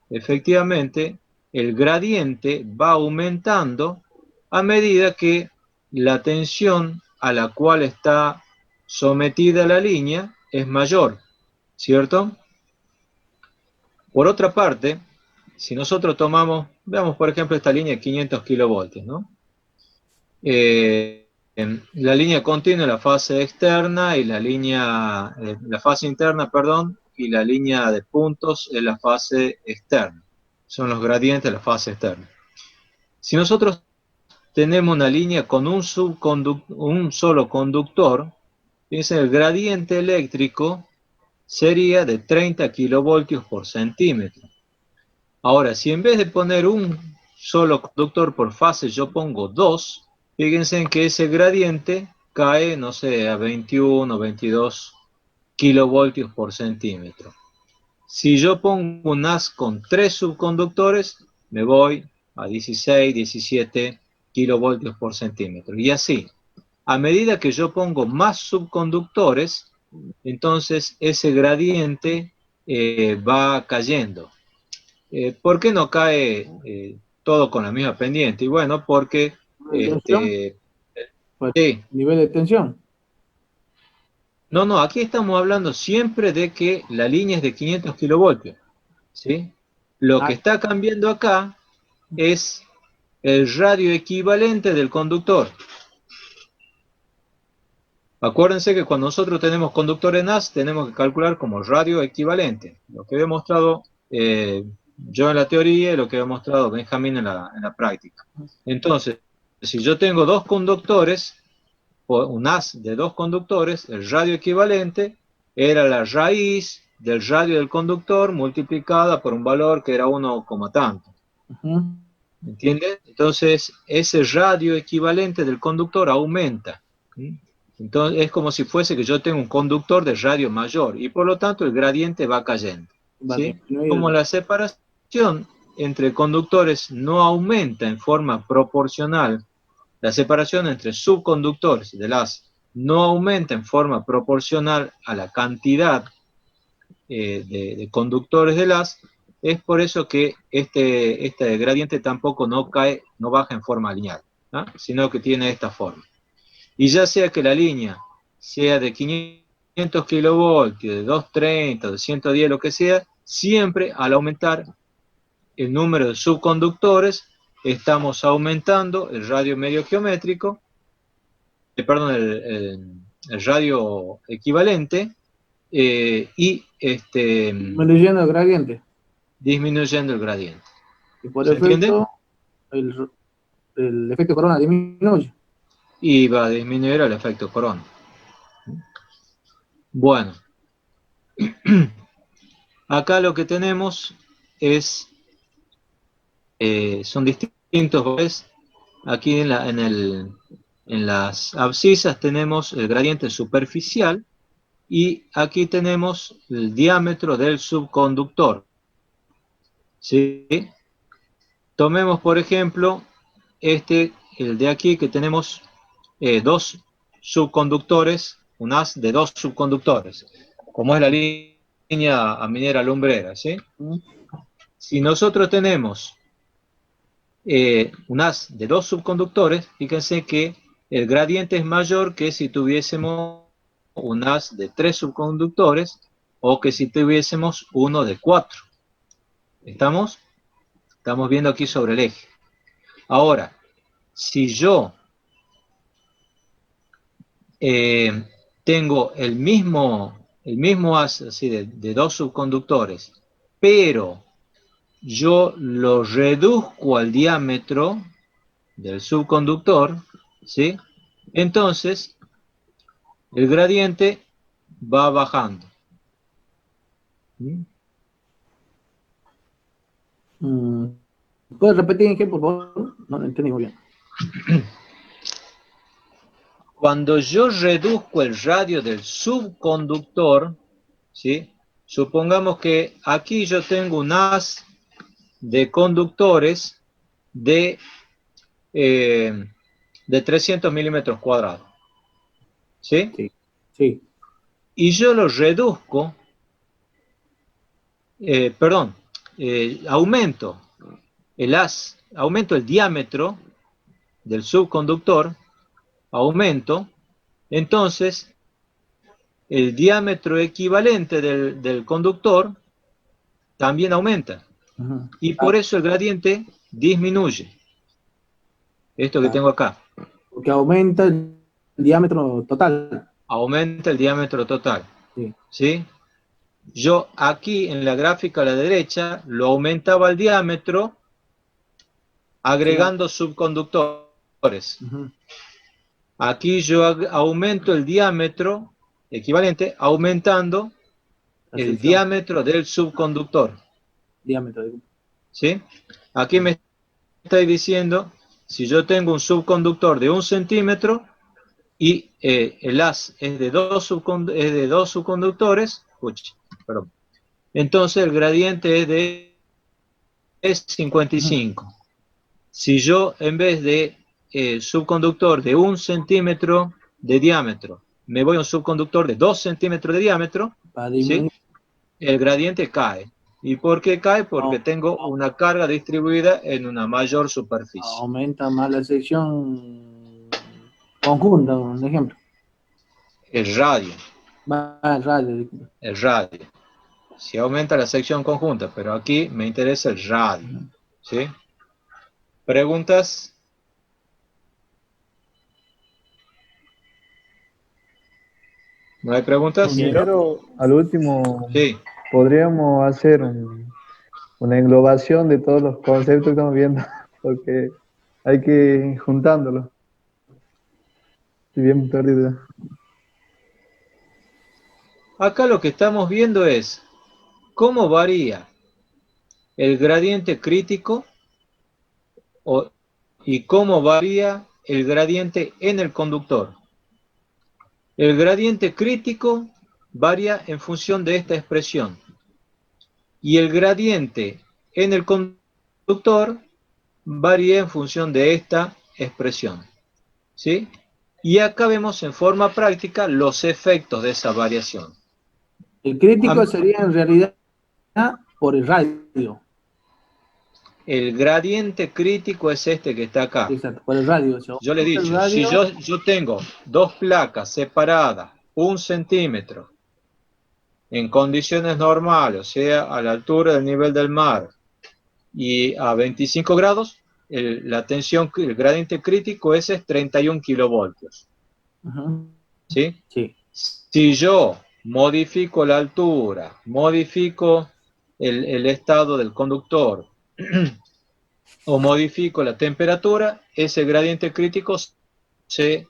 efectivamente el gradiente va aumentando a medida que la tensión a la cual está sometida la línea es mayor, ¿cierto? Por otra parte, si nosotros veamos por ejemplo esta línea de 500 kilovoltios, ¿no? La línea continua, la fase externa y la fase interna, perdón, y la línea de puntos es la fase externa. son los gradientes de la fase externa. Si nosotros tenemos una línea con un solo conductor, fíjense, el gradiente eléctrico sería de 30 kilovoltios por centímetro. Ahora, si en vez de poner un solo conductor por fase, yo pongo 2, fíjense en que ese gradiente cae, no sé, a 21 o 22 kilovoltios por centímetro. Si yo pongo un haz con 3 subconductores, me voy a 16, 17 kilovoltios por centímetro. Y así, a medida que yo pongo más subconductores, entonces ese gradiente va cayendo. ¿Por qué no cae todo con la misma pendiente? Y bueno, porque... sí. ¿Nivel de tensión? No, aquí estamos hablando siempre de que la línea es de 500 kilovoltios, ¿sí? Lo que está cambiando acá es el radio equivalente del conductor. Acuérdense que cuando nosotros tenemos conductor en haz, tenemos que calcular como radio equivalente. Lo que he mostrado yo en la teoría y lo que ha mostrado Benjamín en la práctica. Entonces, si yo tengo 2 conductores, un haz de 2 conductores, el radio equivalente era la raíz del radio del conductor multiplicada por un valor que era 1, tanto. ¿Entiendes? Entonces, ese radio equivalente del conductor aumenta. Entonces, es como si fuese que yo tengo un conductor de radio mayor y por lo tanto el gradiente va cayendo. ¿Sí? Como la separación entre conductores no aumenta en forma proporcional, la separación entre subconductores del haz no aumenta en forma proporcional a la cantidad de conductores del haz, es por eso que este gradiente tampoco no baja en forma lineal, ¿no? Sino que tiene esta forma. Y ya sea que la línea sea de 500 kilovoltios, de 230, de 110, lo que sea, siempre al aumentar el número de subconductores, estamos aumentando el radio medio geométrico, perdón, el radio equivalente, y disminuyendo el gradiente. Disminuyendo el gradiente. Y por efecto, el efecto corona disminuye. Y va a disminuir el efecto corona. Bueno, acá lo que tenemos es son distintos, ¿ves? Aquí en las abscisas tenemos el gradiente superficial y aquí tenemos el diámetro del subconductor. ¿Sí? Tomemos, por ejemplo, el de aquí, que tenemos 2 subconductores, un haz de 2 subconductores, como es la línea aminera lumbrera, ¿sí? Si nosotros tenemos un haz de 2 subconductores, fíjense que el gradiente es mayor que si tuviésemos un haz de 3 subconductores o que si tuviésemos uno de 4. ¿Estamos? Estamos viendo aquí sobre el eje. Ahora, si yo tengo el mismo haz así de 2 subconductores, pero yo lo reduzco al diámetro del subconductor, ¿sí? Entonces, el gradiente va bajando. ¿Puedes repetir en qué, por favor? No lo entendí muy bien. Cuando yo reduzco el radio del subconductor, ¿sí? Supongamos que aquí yo tengo un haz de conductores de 300 milímetros cuadrados. ¿Sí? Sí. Y yo lo reduzco, aumento el haz, aumento el diámetro del subconductor, entonces el diámetro equivalente del conductor también aumenta. Y por eso el gradiente disminuye. Esto que tengo acá. Porque aumenta el diámetro total. Aumenta el diámetro total. Sí. ¿Sí? yo aquí en la gráfica a la derecha lo aumentaba el diámetro agregando subconductores. Aquí yo aumento el diámetro equivalente aumentando el diámetro del subconductor. ¿Sí? Aquí me está diciendo, si yo tengo un subconductor de 1 centímetro y el haz es de dos subconductores, perdón, entonces el gradiente es 55. Si yo en vez de subconductor de 1 centímetro de diámetro, me voy a un subconductor de 2 centímetros de diámetro, ¿sí? El gradiente cae. ¿Y por qué cae? Porque tengo una carga distribuida en una mayor superficie. Aumenta más la sección conjunta, un ejemplo. El radio. El radio. El radio. Si aumenta la sección conjunta, pero aquí me interesa el radio. ¿Sí? ¿Preguntas? ¿No hay preguntas? Pero al último, sí. Podríamos hacer una englobación de todos los conceptos que estamos viendo, porque hay que ir juntándolos. Estoy bien perdido. Acá lo que estamos viendo es cómo varía el gradiente crítico y cómo varía el gradiente en el conductor. El gradiente crítico varía en función de esta expresión. Y el gradiente en el conductor varía en función de esta expresión. ¿Sí? Y acá vemos en forma práctica los efectos de esa variación. El crítico sería en realidad por el radio. El gradiente crítico es este que está acá. Exacto, por el radio. Yo le he dicho, si yo tengo dos placas separadas 1 centímetro en condiciones normales, o sea, a la altura del nivel del mar y a 25 grados, la tensión, el gradiente crítico ese es 31 kilovoltios. ¿Sí? Sí. Si yo modifico la altura, modifico el estado del conductor o modifico la temperatura, ese gradiente crítico se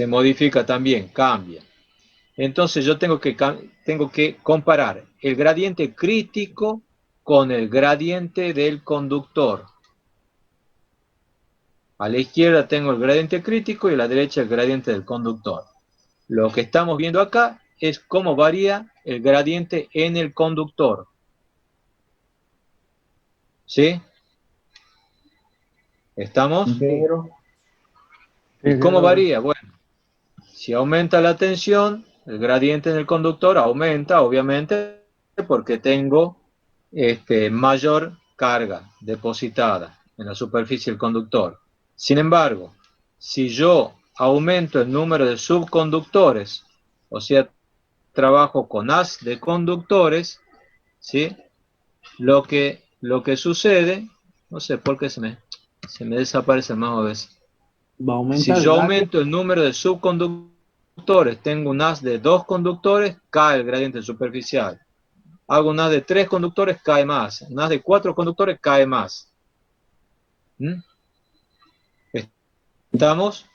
modifica también, cambia. Entonces yo tengo que comparar el gradiente crítico con el gradiente del conductor. A la izquierda tengo el gradiente crítico y a la derecha el gradiente del conductor. Lo que estamos viendo acá es cómo varía el gradiente en el conductor. ¿Sí? ¿Estamos? ¿Y cómo varía? Bueno, si aumenta la tensión, el gradiente en el conductor aumenta, obviamente, porque tengo mayor carga depositada en la superficie del conductor. Sin embargo, si yo aumento el número de subconductores, o sea, trabajo con haz de conductores, ¿sí? Lo que sucede, no sé por qué se me desaparece más a veces. Si yo aumento el número de subconductores, tengo un haz de 2 conductores, cae el gradiente superficial. Hago un haz de 3 conductores, cae más. Un haz de 4 conductores, cae más. ¿Estamos?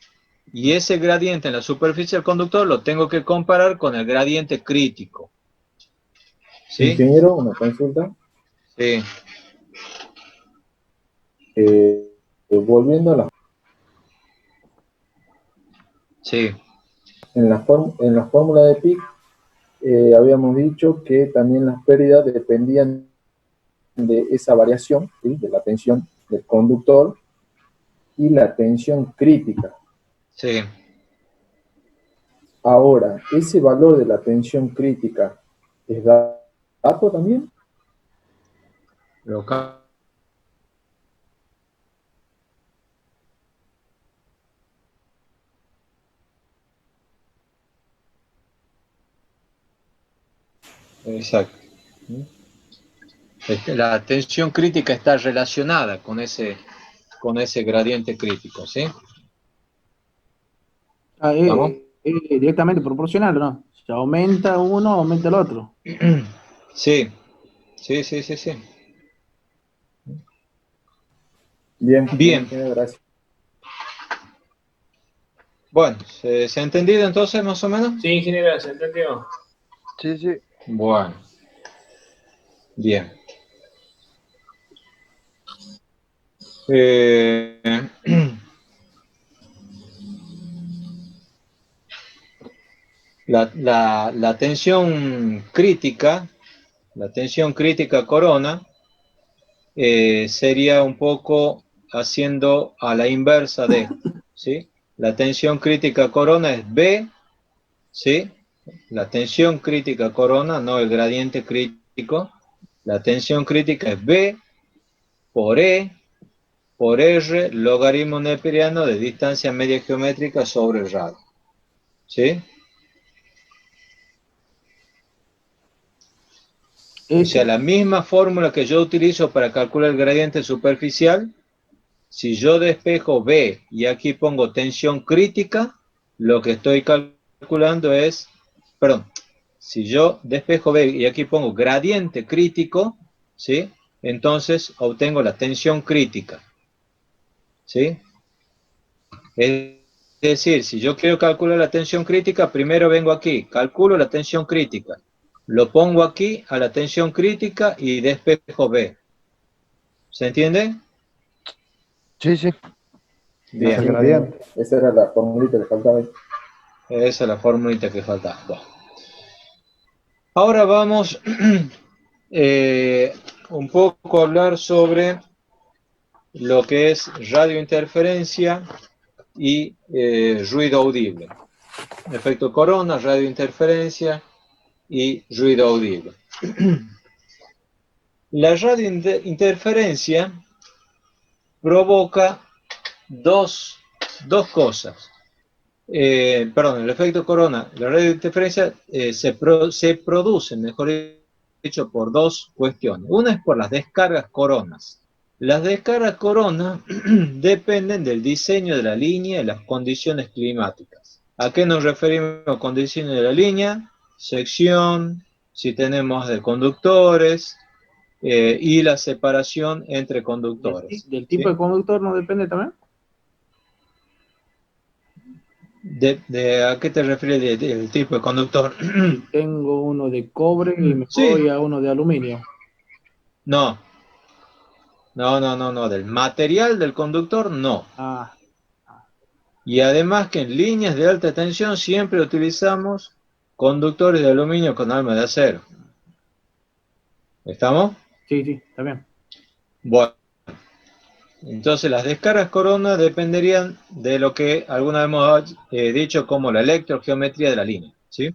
Y ese gradiente en la superficie del conductor lo tengo que comparar con el gradiente crítico. ¿Sí? Ingeniero, una consulta. Sí. Volviendo a la... Sí. En la fórmula de Peak habíamos dicho que también las pérdidas dependían de esa variación, ¿sí? De la tensión del conductor y la tensión crítica. Sí. Ahora, ¿ese valor de la tensión crítica es dato también? Exacto. La tensión crítica está relacionada con ese gradiente crítico, ¿sí? ¿Es directamente proporcional o no? Se aumenta uno, aumenta el otro. Sí, sí, sí, sí, sí. Bien, Bien. Gracias. Bueno, ¿se ha entendido entonces más o menos? Sí, ingeniero, se entendió. Sí, sí. Bueno. Bien. La tensión crítica corona, sería un poco haciendo a la inversa de esto, ¿sí? La tensión crítica corona es B, ¿sí? La tensión crítica corona, no el gradiente crítico. La tensión crítica es B por E por R logaritmo neperiano de distancia media geométrica sobre el radio, ¿sí? O sea, la misma fórmula que yo utilizo para calcular el gradiente superficial, si yo despejo B y aquí pongo tensión crítica, lo que estoy calculando es, perdón, si yo despejo B y aquí pongo gradiente crítico, ¿sí? Entonces obtengo la tensión crítica, ¿sí? Es decir, si yo quiero calcular la tensión crítica, primero vengo aquí, calculo la tensión crítica, lo pongo aquí a la tensión crítica y despejo B. ¿Se entiende? Sí, sí. Bien. Esa era la formulita que faltaba. Esa es la formulita que faltaba. Bueno. Ahora vamos un poco a hablar sobre lo que es radiointerferencia y ruido audible. Efecto corona, radiointerferencia y ruido audible. La radiointerferencia provoca dos cosas. Perdón, el efecto corona, la radiointerferencia se produce, mejor dicho, por dos cuestiones. Una es por las descargas coronas. Las descargas coronas dependen del diseño de la línea y las condiciones climáticas. ¿A qué nos referimos con diseño de la línea? Sección, si tenemos de conductores, y la separación entre conductores. ¿Del tipo de conductor no depende también? ¿A qué te refieres del tipo de conductor? Tengo uno de cobre y me Sí. voy a uno de aluminio. No, del material del conductor no. Y además que en líneas de alta tensión siempre utilizamos conductores de aluminio con alma de acero. ¿Estamos? Sí, sí, está bien. Bueno, entonces las descargas corona dependerían de lo que alguna vez hemos dicho como la electrogeometría de la línea, ¿sí?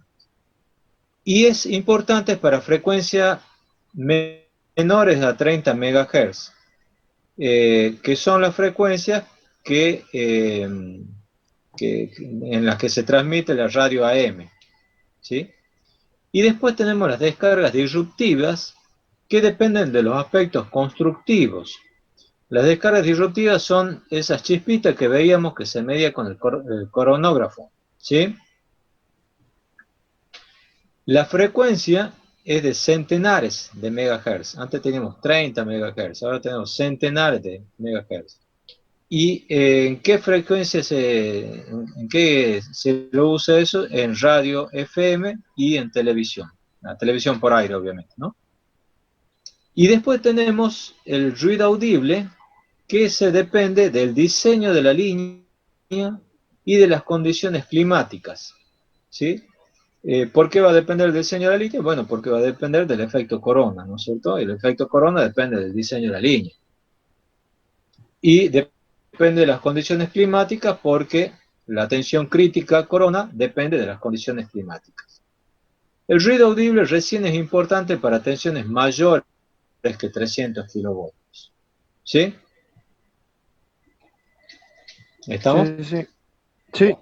Y es importante para frecuencias menores a 30 MHz, que son las frecuencias en las que se transmite la radio AM, ¿sí? Y después tenemos las descargas disruptivas, que dependen de los aspectos constructivos. Las descargas disruptivas son esas chispitas que veíamos que se medía con el coronógrafo, ¿sí? La frecuencia es de centenares de megahertz. Antes teníamos 30 megahertz, ahora tenemos centenares de megahertz. ¿Y en qué frecuencia se lo usa eso? En radio FM y en televisión. La televisión por aire, obviamente, ¿no? Y después tenemos el ruido audible, que se depende del diseño de la línea y de las condiciones climáticas, ¿sí? ¿Por qué va a depender del diseño de la línea? Bueno, porque va a depender del efecto corona, ¿no es cierto? Y el efecto corona depende del diseño de la línea. Y depende de las condiciones climáticas porque la tensión crítica corona depende de las condiciones climáticas. El ruido audible recién es importante para tensiones mayores que 300 kilovoltios. ¿Sí? ¿Estamos? Sí, sí.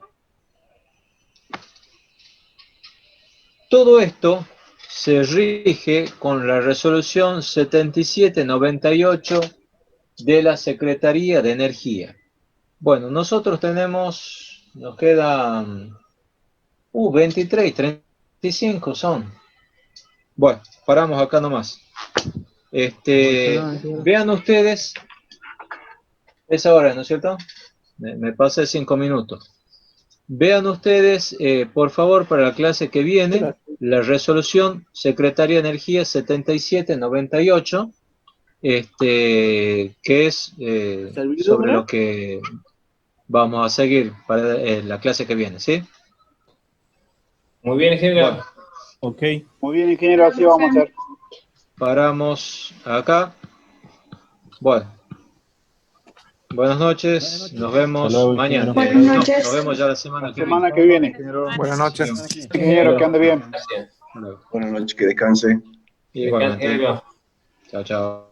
Todo esto se rige con la resolución 7798 de la Secretaría de Energía. Bueno, nosotros nos quedan 23, 25 son. Bueno, paramos acá nomás. Vean ustedes, es ahora, ¿no es cierto? Me pasé 5 minutos. Vean ustedes, por favor, para la clase que viene, la resolución Secretaría de Energía 7798, que es sobre lo que vamos a seguir para la clase que viene, ¿sí? Muy bien, ingeniero. Bueno, ok. Muy bien, ingeniero, así vamos a hacer. Paramos acá. Bueno. Buenas noches. Nos vemos mañana. Buenas noches. Nos vemos ya la semana que viene. Buenas noches. Ingeniero, que ande bien. Gracias. Buenas noches, que descanse. Igualmente. Chao, chao.